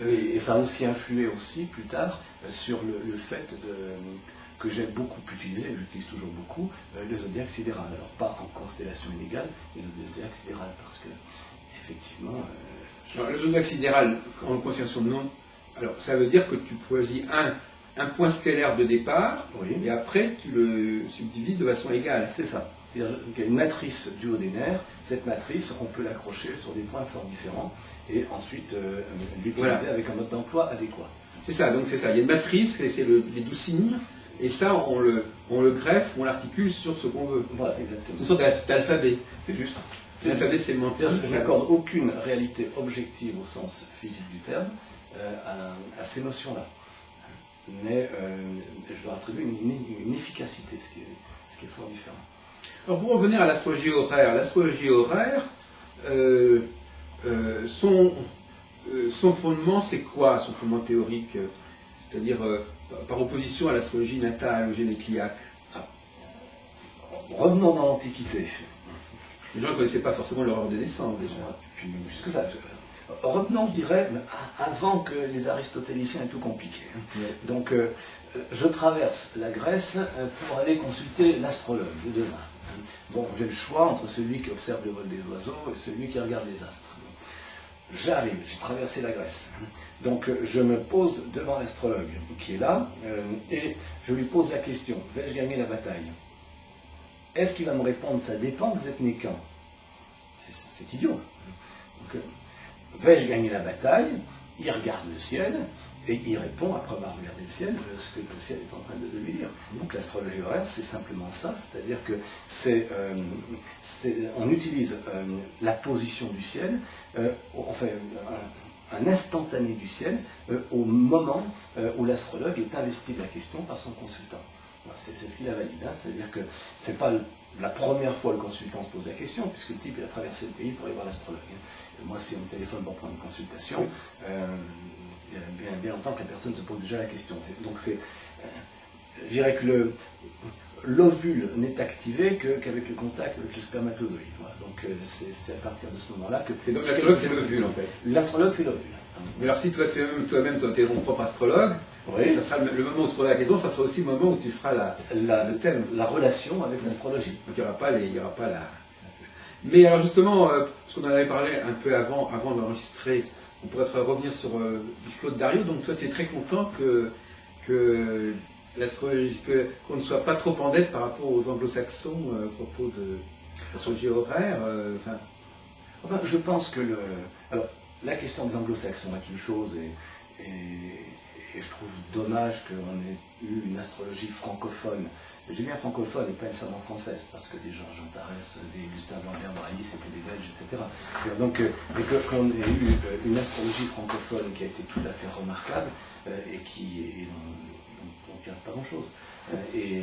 Et ça a aussi influé aussi plus tard sur le fait que que j'ai beaucoup utilisé, j'utilise toujours beaucoup, le zodiaque sidéral. Alors pas en constellation inégale, mais le zodiaque sidéral, parce que effectivement... Alors, le zodiaque sidéral, en constellation de nom, alors ça veut dire que tu choisis un point stellaire de départ, oui. Et après tu le subdivises de façon égale. C'est ça. C'est-à-dire qu'il y a une matrice duodénaire, cette matrice, on peut l'accrocher sur des points fort différents, et ensuite l'utiliser avec un mode d'emploi adéquat. C'est ça, donc c'est ça. Il y a une matrice, c'est les 12 signes, et ça, on le greffe, on l'articule sur ce qu'on veut. Voilà, exactement. Une sorte d'alphabet. C'est juste. L'alphabet sémantique. Je n'accorde aucune réalité objective au sens physique du terme à ces notions-là. Mais je leur attribue une efficacité, ce qui est fort différent. Alors pour revenir à l'astrologie horaire, son fondement, c'est quoi, son fondement théorique? C'est-à-dire par opposition à l'astrologie natale ou génécliaque. Revenons dans l'Antiquité. Les gens ne connaissaient pas forcément l'horreur des naissances déjà. Puis même plus que ça. Revenons, je dirais, avant que les aristotéliciens aient tout compliqué. Ouais. Donc, je traverse la Grèce pour aller consulter l'astrologue de demain. Bon, j'ai le choix entre celui qui observe le vol des oiseaux et celui qui regarde les astres. J'arrive, j'ai traversé la Grèce. Donc, je me pose devant l'astrologue qui est là et je lui pose la question, vais-je gagner la bataille? Est-ce qu'il va me répondre, ça dépend, vous êtes né quand? C'est idiot. Donc, vais-je gagner la bataille? Il regarde le ciel et il répond, après avoir regardé le ciel, ce que le ciel est en train de lui dire. Donc l'astrologie horaire, c'est simplement ça, c'est-à-dire que on utilise la position du ciel, enfin un instantané du ciel, au moment où l'astrologue est investi de la question par son consultant. C'est ce qu'il a validé, hein, c'est-à-dire que ce n'est pas la première fois que le consultant se pose la question, puisque le type il a traversé le pays pour aller voir l'astrologue. Moi, si on me téléphone pour prendre une consultation, il y a bien longtemps que la personne se pose déjà la question. Donc je dirais que l'ovule n'est activé qu'avec le contact avec le spermatozoïde. Voilà. Donc c'est à partir de ce moment-là que... Et donc l'astrologue, c'est l'ovule en fait. L'astrologue, c'est l'ovule. Mais alors si toi-même, tu es ton propre astrologue, oui. Ça sera le moment où tu poses la question, ça sera aussi le moment où tu feras le thème. La relation avec l'astrologie. Donc il n'y aura pas la... Mais alors justement, parce qu'on en avait parlé un peu avant d'enregistrer, on pourrait revenir sur du flot de Dario, donc toi tu es très content que l'astrologie, qu'on ne soit pas trop en dette par rapport aux anglo-saxons à propos de l'astrologie horaire. Enfin, je pense que alors, la question des anglo-saxons est une chose et je trouve dommage qu'on ait eu une astrologie francophone. Je dis bien francophone et pas nécessairement française, parce que des Georges Antares, des Gustave Lambert, Brailly, c'était des Belges, etc. Donc, qu'on ait eu une astrologie francophone qui a été tout à fait remarquable et dont on ne tient pas grand-chose. Et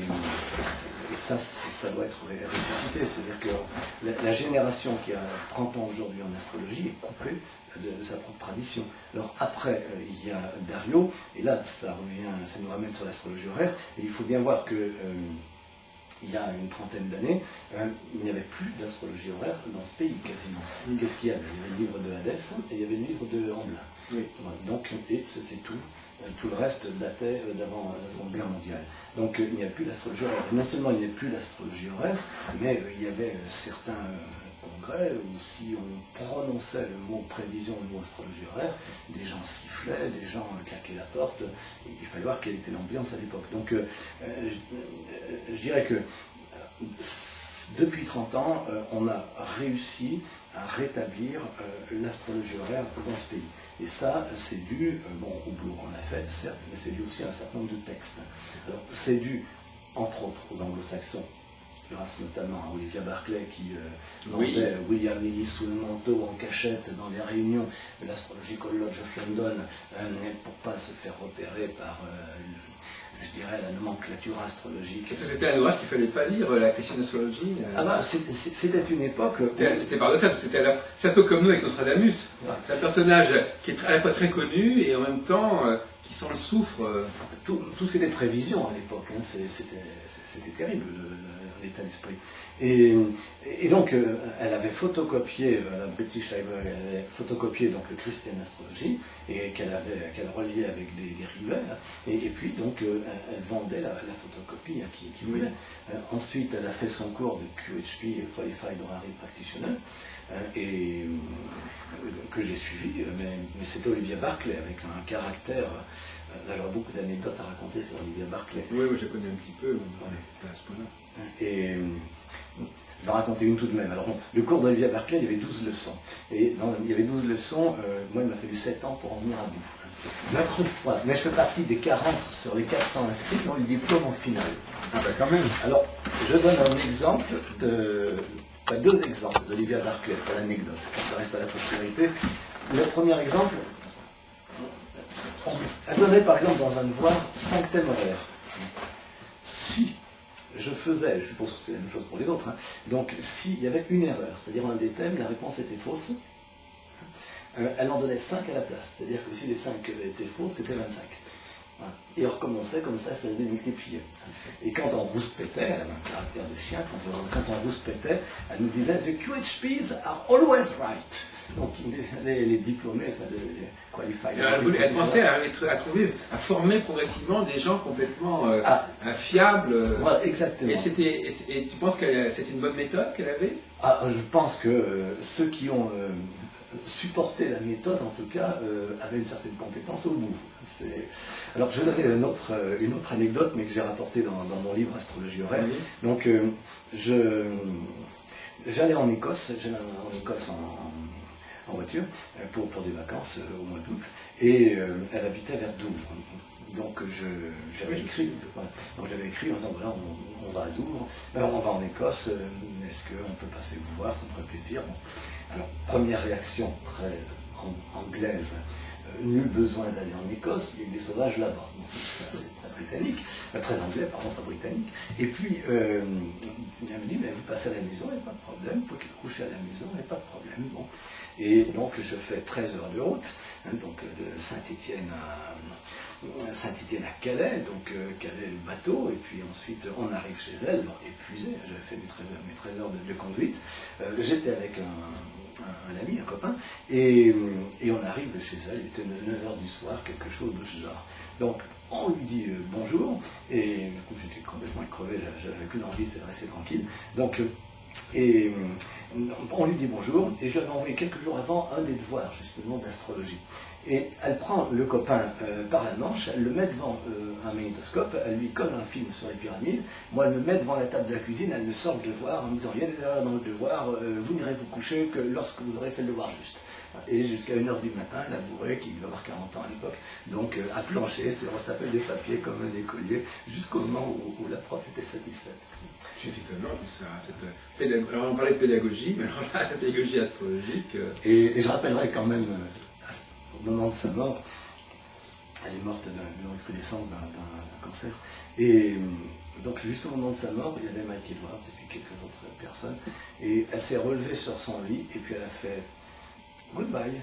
ça doit être ressuscité. C'est-à-dire que la génération qui a 30 ans aujourd'hui en astrologie est coupée de sa propre tradition. Alors après, il y a Dario, et là, ça nous ramène sur l'astrologie horaire, et il faut bien voir que il y a une trentaine d'années, il n'y avait plus d'astrologie horaire dans ce pays, quasiment. Qu'est-ce qu'il y avait? Il y avait le livre de Hadès, et il y avait le livre de Amblin. Oui. Donc, et c'était tout. Tout le reste datait d'avant la Seconde Guerre mondiale. Donc il n'y a plus d'astrologie horaire. Et non seulement il n'y a plus d'astrologie horaire, mais il y avait certains congrès où si on prononçait le mot prévision, le mot astrologie horaire, des gens sifflaient, des gens claquaient la porte. Il fallait voir quelle était l'ambiance à l'époque. Donc je dirais que depuis 30 ans, on a réussi à rétablir l'astrologie horaire dans ce pays. Et ça, c'est dû au boulot qu'on a fait, certes, mais c'est dû aussi à un certain nombre de textes. Alors, c'est dû, entre autres, aux anglo-saxons, grâce notamment à Olivia Barclay qui vendait William Lilly sous le manteau en cachette dans les réunions de l'Astrological Lodge of London pour ne pas se faire repérer par... je dirais, la nomenclature astrologique. Est-ce que c'était un ouvrage qu'il ne fallait pas lire, la Christian Astrology C'était une époque... C'était paradoxal, c'est un peu comme nous avec Nostradamus. Ouais. C'est un personnage qui est à la fois très connu et en même temps qui sent le soufre. Tout ce qui était prévision à l'époque, hein, c'était terrible. l'état d'esprit. Et donc, elle avait photocopié, la British Library, elle avait photocopié donc, le Christian Astrology, et qu'elle reliait avec des rivets, et puis donc elle vendait la photocopie à qui voulait. Ensuite, elle a fait son cours de QHP, Qualified Horary Practitioner, que j'ai suivi, mais c'était Olivia Barclay, avec un caractère. Là, j'aurais beaucoup d'anecdotes à raconter sur Olivia Barclay. Oui, je connais un petit peu, à ce point-là. Et je vais raconter une tout de même. Alors, le cours d'Olivia Barclay, il y avait 12 leçons. Et il y avait 12 leçons, moi, il m'a fallu 7 ans pour en venir à bout. Voilà. Mais je fais partie des 40 sur les 400 inscrits qui ont le diplôme en finale. Ah ben quand même. Alors, je donne un exemple deux exemples d'Olivia Barclay, pour l'anecdote, ça reste à la postérité. Le premier exemple, elle donnait par exemple dans un devoir 5 thèmes horaires. Si je faisais, je suppose que c'est la même chose pour les autres, donc s'il y avait une erreur, c'est-à-dire un des thèmes, la réponse était fausse, elle en donnait 5 à la place, c'est-à-dire que si les 5 étaient fausses, c'était 25. Voilà. Et on recommençait comme ça se démultipliait. Et quand on rouspétait, elle avait un caractère de chien, quand on rouspétait, elle nous disait « The QHPs are always right ». Donc les diplômés, enfin les qualified. Elle pensait à trouver, à former progressivement des gens complètement fiables. Voilà, exactement. Et tu penses que c'était une bonne méthode qu'elle avait? Je pense que ceux qui ont supporté la méthode, en tout cas, avaient une certaine compétence au bout. Alors je vais donner une autre anecdote, mais que j'ai rapportée dans mon livre Astrologie horaire. Oui. Donc j'allais en Écosse, en voiture pour des vacances au mois d'août, et elle habitait vers Douvres. Donc j'avais écrit en disant voilà, on va à Douvres, on va en Écosse, est-ce qu'on peut passer vous voir, ça me ferait plaisir. Bon. Alors, première réaction très anglaise, nul besoin d'aller en Écosse, il y a des sauvages là-bas. Ça, c'est britannique, très anglais, pardon, pas britannique. Et puis, elle me dit, mais vous passez à la maison, il n'y a pas de problème, vous pouvez coucher à la maison, il n'y a pas de problème. Bon. Et donc, je fais 13 heures de route, donc de Saint-Étienne à Calais, donc Calais le bateau, et puis ensuite on arrive chez elle, épuisé, j'avais fait mes 13 heures de conduite. J'étais avec un ami, un copain, et on arrive chez elle, il était 9h du soir, quelque chose de ce genre. Donc on lui dit bonjour, et comme j'étais complètement crevé, j'avais qu'une envie, c'était de rester tranquille. Donc, on lui dit bonjour, et je lui avais envoyé quelques jours avant un des devoirs justement d'astrologie. Et elle prend le copain par la manche, elle le met devant un magnétoscope, elle lui colle un film sur les pyramides, moi elle me met devant la table de la cuisine, elle me sort le devoir en me disant il y a des erreurs dans le devoir, vous n'irez vous coucher que lorsque vous aurez fait le devoir juste. Et jusqu'à 1h du matin, la bourrée, qui devait avoir 40 ans à l'époque, donc a planché sur un stapel de papier comme un écolier, jusqu'au moment où la prof était satisfaite. C'est étonnant tout ça. Alors on parlait de pédagogie, mais alors là, la pédagogie astrologique. Et je rappellerai quand même, au moment de sa mort, elle est morte d'une recrudescence d'un cancer. Et donc juste au moment de sa mort, il y avait Mike Edwards et puis quelques autres personnes. Et elle s'est relevée sur son lit et puis elle a fait goodbye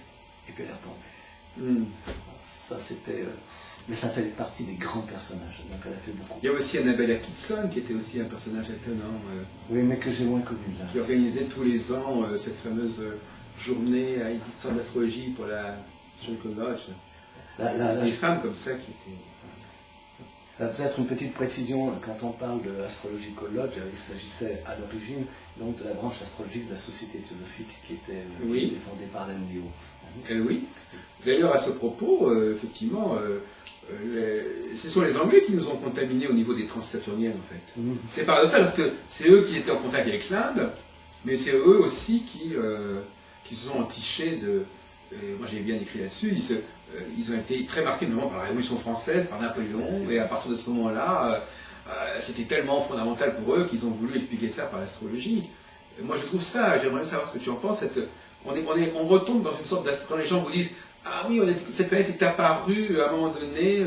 et puis elle est retombée. Ça c'était... mais ça fait partie des grands personnages, donc elle a fait beaucoup. Il y a aussi Annabella Kitson qui était aussi un personnage étonnant. Oui, mais que j'ai moins connu là. Qui organisait tous les ans cette fameuse journée d'histoire d'astrologie pour la John Lodge. Une femme comme ça qui était... Peut-être une petite précision, quand on parle de Astrological Lodge, il s'agissait à l'origine donc de la branche astrologique de la Société théosophique qui était fondée par Alain Leo. Oui. D'ailleurs, à ce propos, effectivement, ce sont les Anglais qui nous ont contaminés au niveau des transsaturniennes, en fait. C'est paradoxal parce que c'est eux qui étaient en contact avec l'Inde, mais c'est eux aussi qui se sont entichés de... moi, j'ai bien écrit là-dessus. Ils ont été très marqués notamment par la Révolution française, par Napoléon, et à partir de ce moment-là, c'était tellement fondamental pour eux qu'ils ont voulu expliquer ça par l'astrologie. Moi, je trouve ça, j'aimerais savoir ce que tu en penses, on retombe dans une sorte d'astrologie. Les gens vous disent « Ah oui, cette planète est apparue à un moment donné,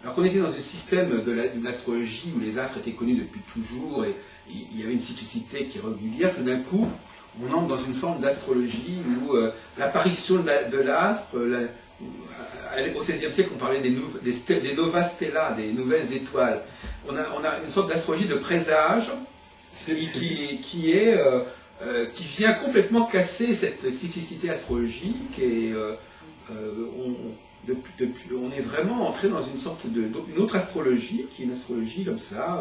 alors qu'on était dans un système de l'astrologie où les astres étaient connus depuis toujours, et il y avait une cyclicité qui est régulière, tout d'un coup, on entre dans une forme d'astrologie où l'apparition de l'astre... Au XVIe siècle, on parlait des nova stella, des nouvelles étoiles. On a une sorte d'astrologie de présage qui vient complètement casser cette cyclicité astrologique et on est vraiment entré dans une sorte d'une autre astrologie, qui est une astrologie comme ça.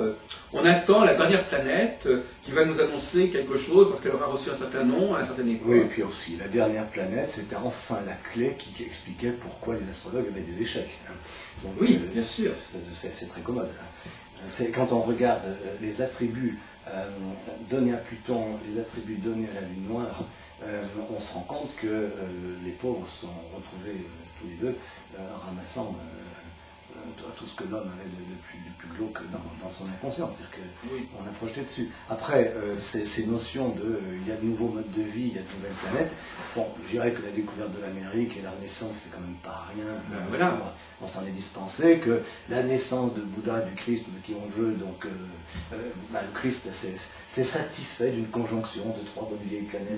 On attend la dernière planète qui va nous annoncer quelque chose parce qu'elle aura reçu un certain nom à un certain époque. Oui, et puis aussi, la dernière planète, c'était enfin la clé qui expliquait pourquoi les astrologues avaient des échecs. Donc, oui, bien sûr. C'est très commode. Quand on regarde les attributs donnés à Pluton, les attributs donnés à la Lune noire, on se rend compte que les pauvres se sont retrouvés tous les deux ramassant tout ce que l'homme avait de plus glauque dans son inconscience. C'est-à-dire qu'on a projeté dessus. Après, ces notions de il y a de nouveaux modes de vie, il y a de nouvelles planètes, bon, je dirais que la découverte de l'Amérique et la Renaissance, c'est quand même pas rien. Voilà. On s'en est dispensé, que la naissance de Bouddha, du Christ, de qui on veut, donc le Christ s'est satisfait d'une conjonction de 3 bonnes vieilles planètes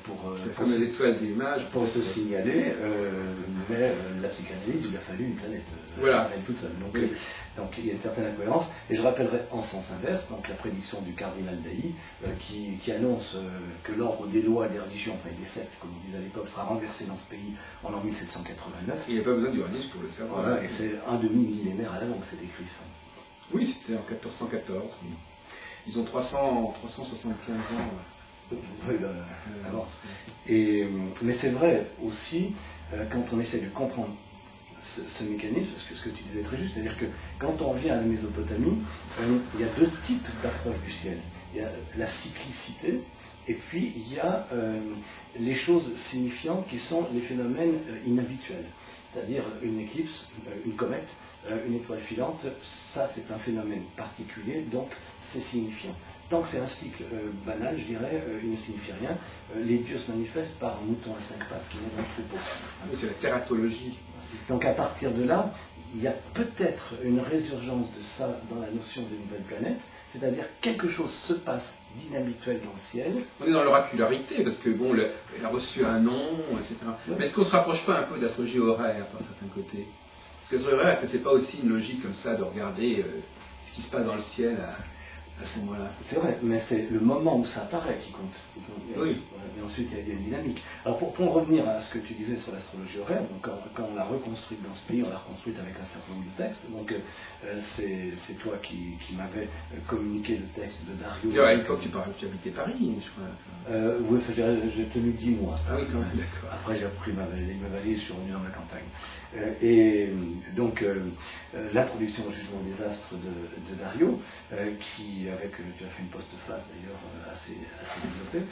pour les étoiles d'image pour se signaler, mais la psychanalyse, il a fallu une planète, voilà. Elle toute seule. Donc il y a une certaine incohérence, et je rappellerai en sens inverse, donc la prédiction du cardinal d'Ailly, qui annonce que l'ordre des lois et des religions, enfin des sectes, comme on disait à l'époque, sera renversé dans ce pays en l'an 1789. Il n'y a pas besoin d'Uranus pour le savoir. Voilà, et c'est un demi-millénaire à l'avant que c'est écrit ça. Oui, c'était en 1414. Ils ont 375 ans. Mais c'est vrai aussi, quand on essaie de comprendre ce mécanisme, parce que ce que tu disais est très juste, c'est-à-dire que quand on vient à la Mésopotamie, il y a 2 types d'approche du ciel. Il y a la cyclicité, et puis il y a les choses signifiantes qui sont les phénomènes inhabituels. C'est-à-dire une éclipse, une comète, une étoile filante, ça c'est un phénomène particulier, donc c'est signifiant. Tant que c'est un cycle banal, je dirais, il ne signifie rien. Les dieux se manifestent par un mouton à 5 pattes qui est dans le troupeau. C'est la tératologie. Donc à partir de là, il y a peut-être une résurgence de ça dans la notion de nouvelle planète, c'est-à-dire quelque chose se passe d'inhabituel dans le ciel. On est dans l'oracularité, parce que bon, elle a reçu un nom, etc. Ouais. Mais est-ce qu'on ne se rapproche pas un peu d'astrologie horaire par certains côtés? Parce que l'astrologie horaire, c'est pas aussi une logique comme ça de regarder ce qui se passe dans le ciel à ce moment-là. C'est vrai, mais c'est le moment où ça apparaît qui compte. Oui. Et ensuite, il y a une dynamique. Alors, pour revenir à ce que tu disais sur l'astrologie horaire, donc quand on l'a reconstruite dans ce pays, on l'a reconstruite avec un certain nombre de textes. Donc, c'est toi qui m'avais communiqué le texte de Dario. À l'époque, tu habitais Paris, je crois. Oui, j'ai tenu 10 mois. Ah oui, quand même, d'accord. Après, j'ai repris ma valise, je suis revenu dans la campagne. Et donc, l'introduction au jugement des astres de Dario, tu as fait une postface d'ailleurs assez développée.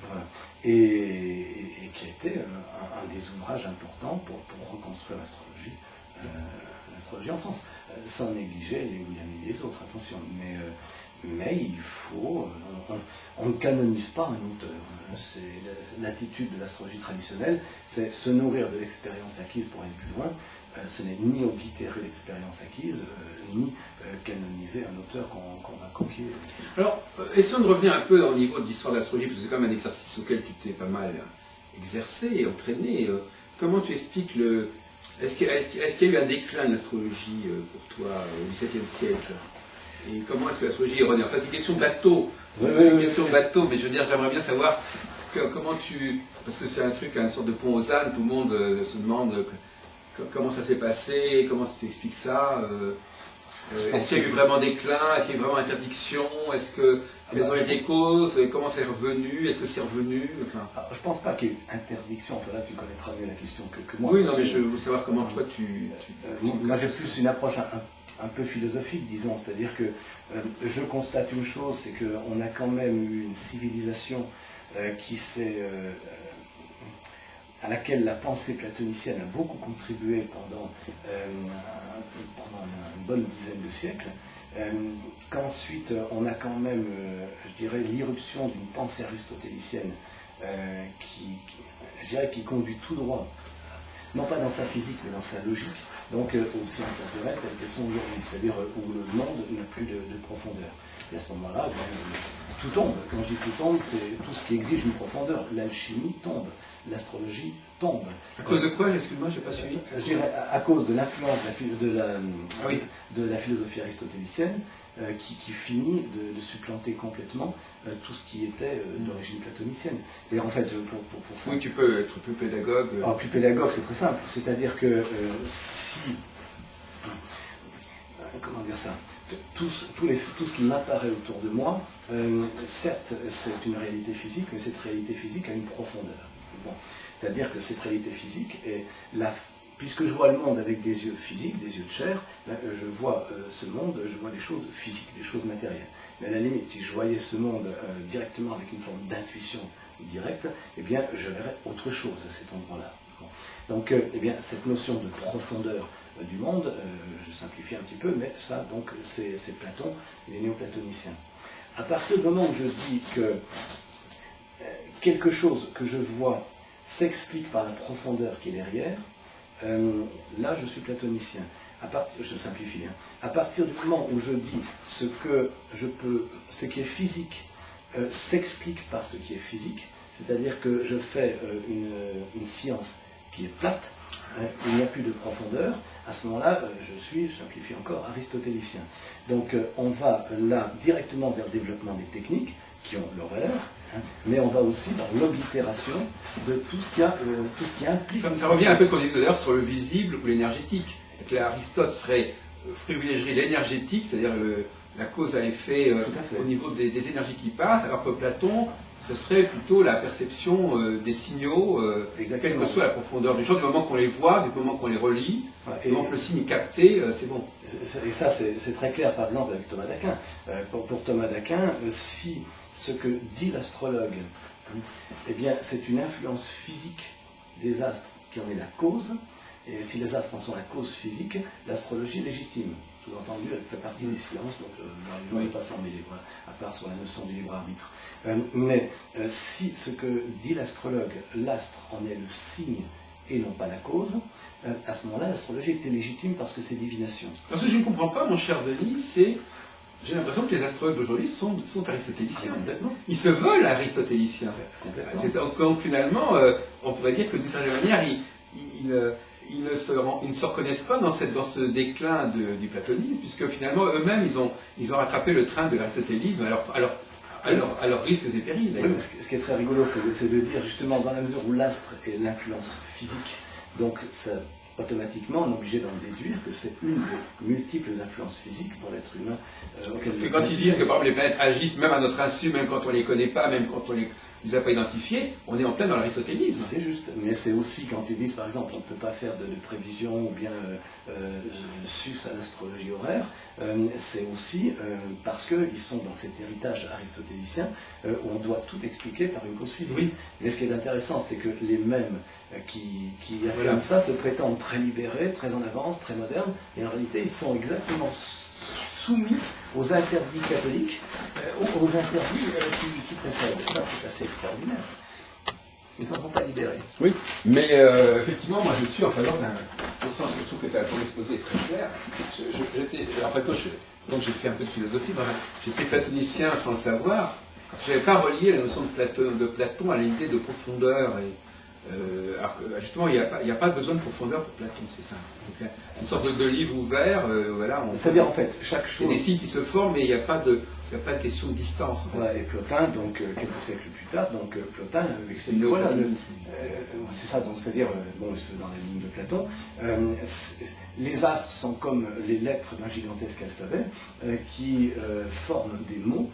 Voilà. Et qui a été un des ouvrages importants pour reconstruire l'astrologie en France, sans négliger les William et les autres, attention. Mais il faut, on ne canonise pas un auteur. C'est l'attitude de l'astrologie traditionnelle, c'est se nourrir de l'expérience acquise pour aller plus loin. Ce n'est ni oblitérer l'expérience acquise, ni canoniser un auteur qu'on a copié. Alors, essayons de revenir un peu au niveau de l'histoire de l'astrologie, parce que c'est quand même un exercice auquel tu t'es pas mal exercé et entraîné. Comment tu expliques Est-ce qu'il y a eu un déclin de l'astrologie pour toi au XVIIe siècle? Et comment est-ce que l'astrologie est revenue? Enfin, c'est une question de bateau. C'est une question de bateau, mais je veux dire, j'aimerais bien savoir comment tu... Parce que c'est un truc, une sorte de pont aux ânes, tout le monde se demande comment ça s'est passé, comment tu expliques ça. Est-ce qu'il y a eu vraiment déclin? Est-ce qu'il y a eu vraiment interdiction? Quelles ont été les causes? Comment c'est revenu? Est-ce que c'est revenu? Je ne pense pas qu'il y ait eu interdiction. Enfin là, tu connaîtras mieux la question que moi. Oui, non, mais je veux savoir comment toi tu... Moi, j'ai plus une approche un peu philosophique, disons. C'est-à-dire que je constate une chose, c'est qu'on a quand même eu une civilisation à laquelle la pensée platonicienne a beaucoup contribué pendant une bonne dizaine de siècles, qu'ensuite on a quand même, je dirais, l'irruption d'une pensée aristotélicienne qui conduit tout droit, non pas dans sa physique, mais dans sa logique, donc aux sciences naturelles telles qu'elles sont aujourd'hui, c'est-à-dire où le monde n'a plus de profondeur. Et à ce moment-là, tout tombe. Quand je dis tout tombe, c'est tout ce qui exige une profondeur. L'alchimie tombe, l'astrologie tombe. À cause de quoi? Excuse-moi, je n'ai pas suivi. Je dirais à cause de l'influence de la philosophie aristotélicienne, qui finit de supplanter complètement tout ce qui était d'origine platonicienne. C'est-à-dire, en fait, pour ça... Oui, tu peux être plus pédagogue. Plus pédagogue, c'est très simple. C'est-à-dire que si... comment dire ça, tout ce qui m'apparaît autour de moi, certes, c'est une réalité physique, mais cette réalité physique a une profondeur. Bon. C'est-à-dire que cette réalité physique est puisque je vois le monde avec des yeux physiques, des yeux de chair, je vois ce monde, je vois des choses physiques, des choses matérielles. Mais à la limite, si je voyais ce monde directement avec une forme d'intuition directe, eh bien, je verrais autre chose à cet endroit-là. Bon. Donc, eh bien, cette notion de profondeur du monde, je simplifie un petit peu, mais ça, donc, c'est Platon, les néoplatoniciens. À partir du moment où je dis que quelque chose que je vois s'explique par la profondeur qui est derrière, là, je suis platonicien. Je simplifie. Hein. À partir du moment où je dis ce qui est physique s'explique par ce qui est physique, c'est-à-dire que je fais une science qui est plate, il n'y a plus de profondeur, à ce moment-là, je simplifie encore, aristotélicien. Donc, on va là directement vers le développement des techniques qui ont leur valeur, mais on va aussi dans l'oblitération de tout ce qui implique. Ça revient un peu à ce qu'on disait tout à l'heure sur le visible ou l'énergétique. Aristote privilégierait l'énergétique, c'est-à-dire la cause à effet au niveau des énergies qui passent, alors que Platon, ce serait plutôt la perception des signaux, quelle que soit la profondeur du champ, du moment qu'on les voit, du moment qu'on les relie, du moment que le signe est capté, c'est bon. Et ça, c'est très clair, par exemple, avec Thomas d'Aquin. Pour Thomas d'Aquin, si ce que dit l'astrologue, eh bien, c'est une influence physique des astres qui en est la cause, et si les astres en sont la cause physique, l'astrologie est légitime. Sous-entendu, elle fait partie des sciences, donc dans les gens ne pas s'en mêler, voilà, à part sur la notion du libre arbitre. Mais si ce que dit l'astrologue, l'astre en est le signe et non pas la cause, à ce moment-là, l'astrologie était légitime parce que c'est divination. Parce que je ne comprends pas, mon cher Denis, j'ai l'impression que les astrologues d'aujourd'hui sont aristotéliciens. Complètement. Ils se veulent aristotéliciens. Complètement. Donc finalement, on pourrait dire que d'une certaine manière, ils ne se reconnaissent pas dans ce déclin du platonisme, puisque finalement, eux-mêmes, ils ont rattrapé le train de l'aristotélisme à leurs risques et périls. Oui, ce qui est très rigolo, c'est de dire justement, dans la mesure où l'astre est l'influence physique, donc ça, automatiquement, on est obligé d'en déduire que c'est une des multiples influences physiques dans l'être humain. Parce que quand ils disent que par exemple, les planètes agissent même à notre insu, même quand on ne les connaît pas, même quand on les a pas identifiés, on est en plein dans l'aristotélisme. C'est juste, mais c'est aussi quand ils disent par exemple on ne peut pas faire de prévision ou bien sus à l'astrologie horaire, c'est aussi parce qu'ils sont dans cet héritage aristotélicien où on doit tout expliquer par une cause physique. Oui. Mais ce qui est intéressant, c'est que les mêmes qui affirment ça se prétendent très libérés, très en avance, très modernes, et en réalité ils sont exactement soumis aux interdits catholiques, aux interdits qui précèdent. Et ça, c'est assez extraordinaire. Ils ne s'en sont pas libérés. Oui, mais effectivement, moi je suis en faveur d'un sens, je trouve que ton exposé est très clair. Donc j'ai fait un peu de philosophie, j'étais platonicien sans le savoir. Je n'avais pas relié la notion de Platon à l'idée de profondeur. Alors que, justement, il n'y a pas besoin de profondeur pour Platon, c'est ça. C'est une sorte de livre ouvert. Voilà, c'est-à-dire, en fait, chaque chose. Il y a des signes qui se forment, mais il n'y a pas de question de distance. En fait. Voilà, et Plotin, donc, quelques siècles plus tard, donc, Plotin explique. Voilà, c'est ça, donc, c'est-à-dire, bon, dans la ligne de Platon, les astres sont comme les lettres d'un gigantesque alphabet qui forment des mots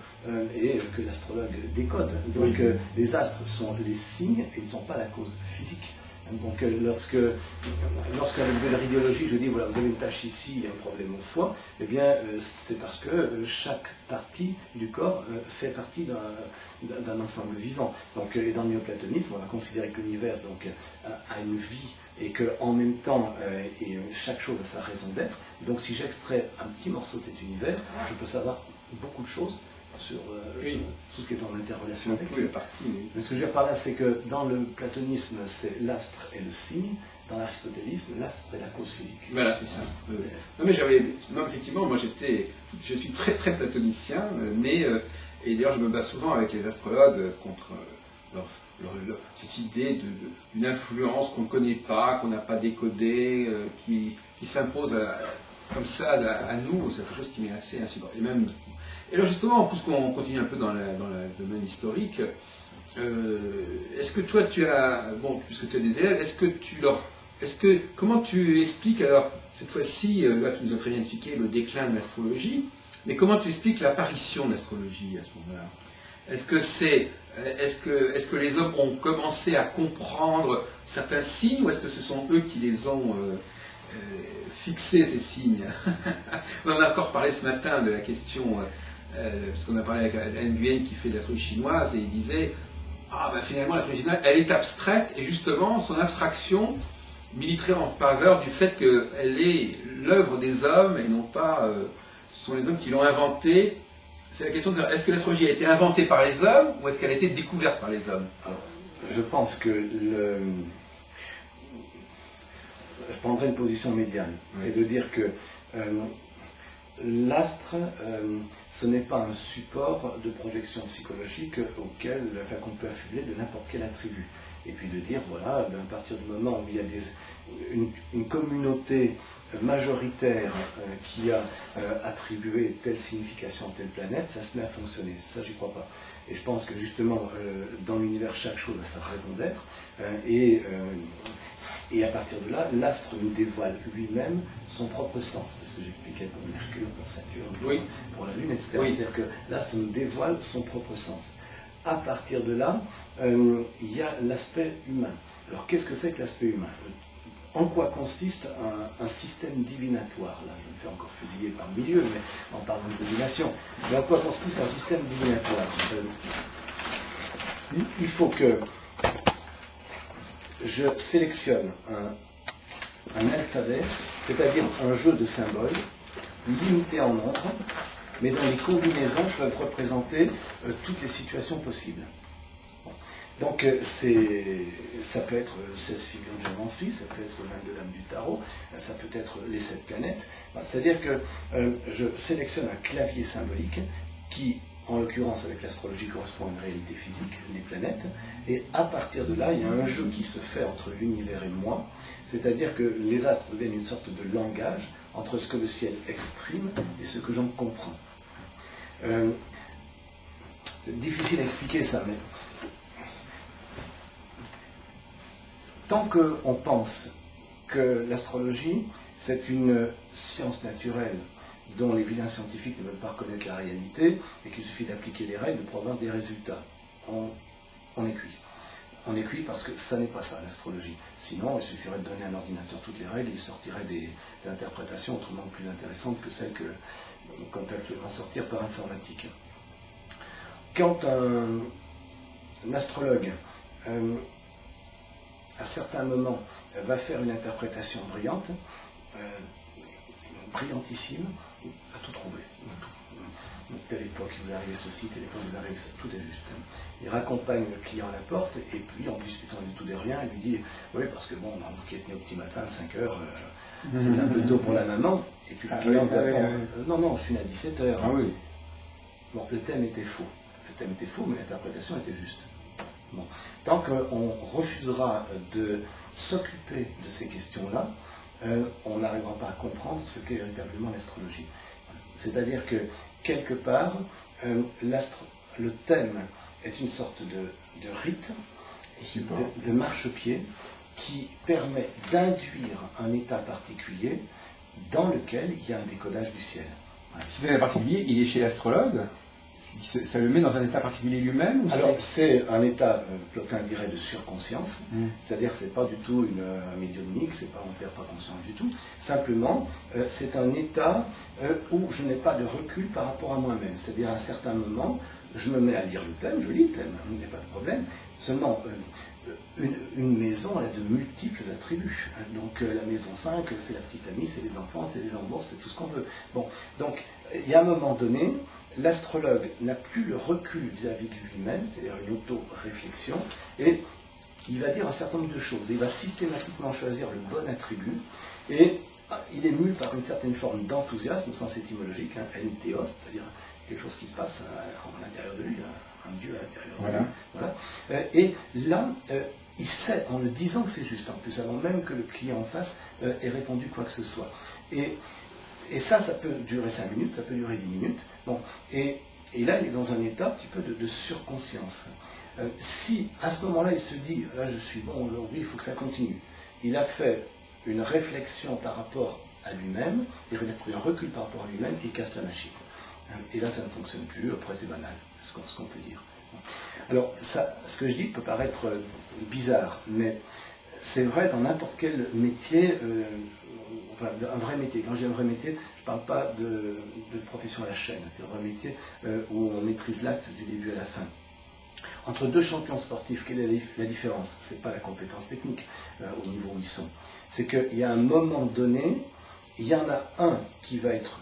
et que l'astrologue décode. Donc les astres sont les signes et ils ne sont pas la cause physique. Donc lorsque avec de l'idéologie je dis voilà vous avez une tâche ici, il y a un problème au foie, eh bien c'est parce que chaque partie du corps fait partie d'un ensemble vivant. Donc dans le néoplatonisme on va considérer que l'univers donc a une vie et qu'en même temps, chaque chose a sa raison d'être. Donc si j'extrais un petit morceau de cet univers, je peux savoir beaucoup de choses sur tout ce qui est en interrelation avec lui. Mais ce que je veux dire par là, c'est que dans le platonisme, c'est l'astre et le signe. Dans l'aristotélisme, l'astre est la cause physique. Voilà, c'est ça. Non, mais effectivement, moi je suis très très platonicien, mais, et d'ailleurs je me bats souvent avec les astrologues contre cette idée d'une influence qu'on ne connaît pas, qu'on n'a pas décodée, qui s'impose comme ça à nous, c'est quelque chose qui m'est assez insupportable. Et alors justement, puisqu'on continue un peu dans le domaine historique, est-ce que toi tu as, bon, puisque tu as des élèves, comment tu expliques alors, cette fois-ci, là tu nous as très bien expliqué le déclin de l'astrologie, mais comment tu expliques l'apparition de l'astrologie à ce moment-là? Est-ce que les hommes ont commencé à comprendre certains signes, ou est-ce que ce sont eux qui les ont fixés, ces signes? On en a encore parlé ce matin de la question, parce qu'on a parlé avec Alain Nguyen qui fait de l'astrologie chinoise, et il disait, finalement l'astrologie chinoise, elle est abstraite, et justement son abstraction militerait en faveur du fait qu'elle est l'œuvre des hommes, et non pas, ce sont les hommes qui l'ont inventée. C'est la question de est-ce que l'astrologie a été inventée par les hommes ou est-ce qu'elle a été découverte par les hommes? Alors, je pense que je prendrais une position médiane. Oui. C'est de dire que l'astre, ce n'est pas un support de projection psychologique qu'on peut affubler de n'importe quel attribut. Et puis de dire, voilà, à partir du moment où il y a une communauté majoritaire qui a attribué telle signification à telle planète, ça se met à fonctionner. Ça, j'y crois pas. Et je pense que justement, dans l'univers, chaque chose a sa raison d'être. Et à partir de là, l'astre nous dévoile lui-même son propre sens. C'est ce que j'expliquais pour Mercure, pour Saturne, oui. pour la Lune, etc. Oui. C'est-à-dire que l'astre nous dévoile son propre sens. À partir de là, il y a l'aspect humain. Alors, qu'est-ce que c'est que l'aspect humain? En quoi consiste un système divinatoire? Là, je me fais encore fusiller par le milieu, mais en parlant de divination. Mais en quoi consiste un système divinatoire? Il faut que je sélectionne un alphabet, c'est-à-dire un jeu de symboles, limité en nombre, mais dont les combinaisons peuvent représenter toutes les situations possibles. Donc ça peut être 16 figures de géomancie, ça peut être 22 lames du tarot, ça peut être les 7 planètes. C'est-à-dire que je sélectionne un clavier symbolique qui, en l'occurrence avec l'astrologie, correspond à une réalité physique, les planètes, et à partir de là, il y a un jeu qui se fait entre l'univers et moi, c'est-à-dire que les astres deviennent une sorte de langage entre ce que le ciel exprime et ce que j'en comprends. C'est difficile à expliquer ça, mais tant qu'on pense que l'astrologie, c'est une science naturelle dont les vilains scientifiques ne veulent pas reconnaître la réalité et qu'il suffit d'appliquer les règles pour avoir des résultats, on est cuit. On est cuit parce que ça n'est pas ça, l'astrologie. Sinon, il suffirait de donner à un ordinateur toutes les règles et il sortirait des interprétations autrement plus intéressantes que celles qu'on peut actuellement sortir par informatique. Quand un astrologue à certains moments, va faire une interprétation brillante, brillantissime, à tout trouver. Telle époque, vous arrivez ceci, telle époque, vous arrivez ça, tout est juste. Il raccompagne le client à la porte, et puis, en discutant du tout de rien, il lui dit, oui, parce que bon, vous qui êtes né au petit matin à 5 heures, c'est un peu tôt pour la maman, et puis le client non, je suis né à 17 heures. Ah oui. Bon, le thème était faux. Le thème était faux, mais l'interprétation était juste. Bon. Tant qu'on refusera de s'occuper de ces questions-là, on n'arrivera pas à comprendre ce qu'est véritablement l'astrologie. C'est-à-dire que, quelque part, le thème est une sorte de rite, de marchepied, qui permet d'induire un état particulier dans lequel il y a un décodage du ciel. Voilà. Cet état particulier, il est chez l'astrologue? Ça le met dans un état particulier lui-même? Alors, c'est un état, Plotin dirait, de surconscience, c'est-à-dire que ce n'est pas du tout un médiumnique, on ne perd pas conscience du tout, simplement, c'est un état où je n'ai pas de recul par rapport à moi-même, c'est-à-dire à un certain moment, je me mets à lire le thème, je lis le thème, il n'y a pas de problème, seulement, une maison, elle a de multiples attributs, donc la maison 5, c'est la petite amie, c'est les enfants, c'est les gens de bourse, c'est tout ce qu'on veut. Bon, donc, il y a un moment donné, l'astrologue n'a plus le recul vis-à-vis de lui-même, c'est-à-dire une auto-réflexion, et il va dire un certain nombre de choses. Il va systématiquement choisir le bon attribut, et il est mu par une certaine forme d'enthousiasme, au sens étymologique, enthéos, c'est-à-dire quelque chose qui se passe à l'intérieur de lui, un dieu à l'intérieur de lui. Voilà. Et là, il sait, en le disant que c'est juste, en plus, avant même que le client en face ait répondu quoi que ce soit. Et Et ça peut durer 5 minutes, ça peut durer 10 minutes. Bon, et là, il est dans un état un petit peu de surconscience. Si à ce moment-là, il se dit, là je suis bon aujourd'hui, il faut que ça continue. Il a fait une réflexion par rapport à lui-même, c'est-à-dire il a pris un recul par rapport à lui-même qui casse la machine. Et là, ça ne fonctionne plus, après c'est banal, c'est ce qu'on peut dire. Alors, ça, ce que je dis peut paraître bizarre, mais c'est vrai dans n'importe quel métier, enfin, un vrai métier. Quand je dis un vrai métier, je ne parle pas de profession à la chaîne, c'est un vrai métier où on maîtrise l'acte du début à la fin. Entre deux champions sportifs, quelle est la différence? Ce n'est pas la compétence technique au niveau où ils sont. C'est qu'il y a un moment donné, il y en a un qui va être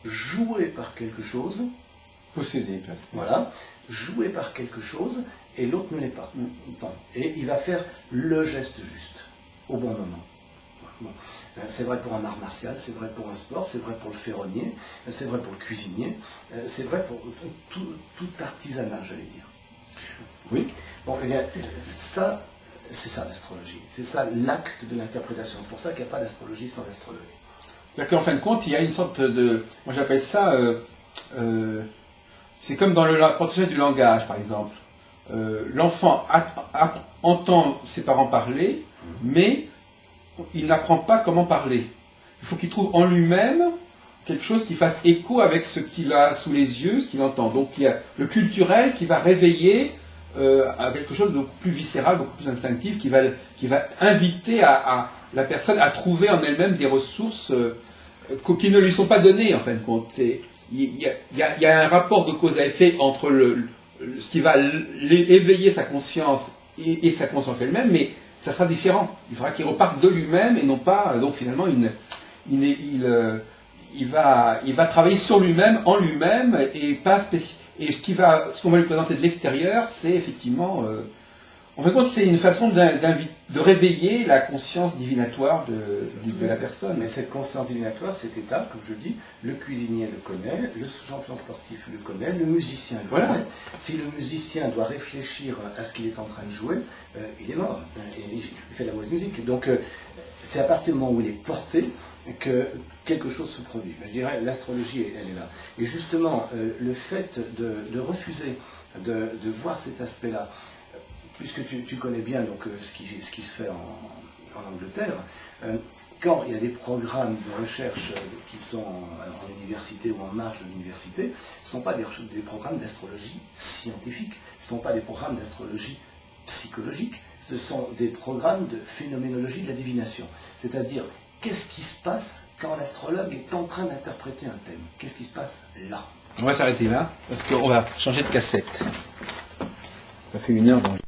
joué par quelque chose. Possédé, peut-être. Voilà, joué par quelque chose, et l'autre ne l'est pas. Et il va faire le geste juste, au bon moment. Bon. C'est vrai pour un art martial, c'est vrai pour un sport, c'est vrai pour le ferronnier, c'est vrai pour le cuisinier, c'est vrai pour tout artisanat, j'allais dire. Oui. Bon, eh bien, ça, c'est ça l'astrologie. C'est ça l'acte de l'interprétation. C'est pour ça qu'il n'y a pas d'astrologie sans astrologie. C'est-à-dire qu'en fin de compte, il y a une sorte de... Moi j'appelle ça... c'est comme dans l'apprentissage du langage, par exemple. L'enfant entend ses parents parler, mais il n'apprend pas comment parler. Il faut qu'il trouve en lui-même quelque chose qui fasse écho avec ce qu'il a sous les yeux, ce qu'il entend. Donc il y a le culturel qui va réveiller à quelque chose de beaucoup plus viscéral, beaucoup plus instinctif, qui va inviter la personne à trouver en elle-même des ressources qui ne lui sont pas données, en fin de compte. Il y a un rapport de cause à effet entre ce qui va éveiller sa conscience et sa conscience elle-même, mais ça sera différent. Il faudra qu'il reparte de lui-même et non pas, donc finalement, il va travailler sur lui-même, en lui-même, et pas et ce qu'on va lui présenter de l'extérieur, c'est effectivement... en fin de compte, c'est une façon de réveiller la conscience divinatoire de la personne. Mais cette conscience divinatoire, cet état, comme je dis, le cuisinier le connaît, le champion sportif le connaît, le musicien le connaît. Si le musicien doit réfléchir à ce qu'il est en train de jouer, il est mort. Il fait de la mauvaise musique. Donc, c'est à partir du moment où il est porté que quelque chose se produit. Je dirais, l'astrologie, elle est là. Et justement, le fait de refuser de voir cet aspect-là, puisque tu connais bien donc, ce qui se fait en Angleterre, quand il y a des programmes de recherche qui sont en université ou en marge de l'université, ce ne sont pas des programmes d'astrologie scientifique, ce ne sont pas des programmes d'astrologie psychologique, ce sont des programmes de phénoménologie de la divination. C'est-à-dire, qu'est-ce qui se passe quand l'astrologue est en train d'interpréter un thème? Qu'est-ce qui se passe là? On va s'arrêter là, parce qu'on va changer de cassette. Ça fait 1 heure. Donc...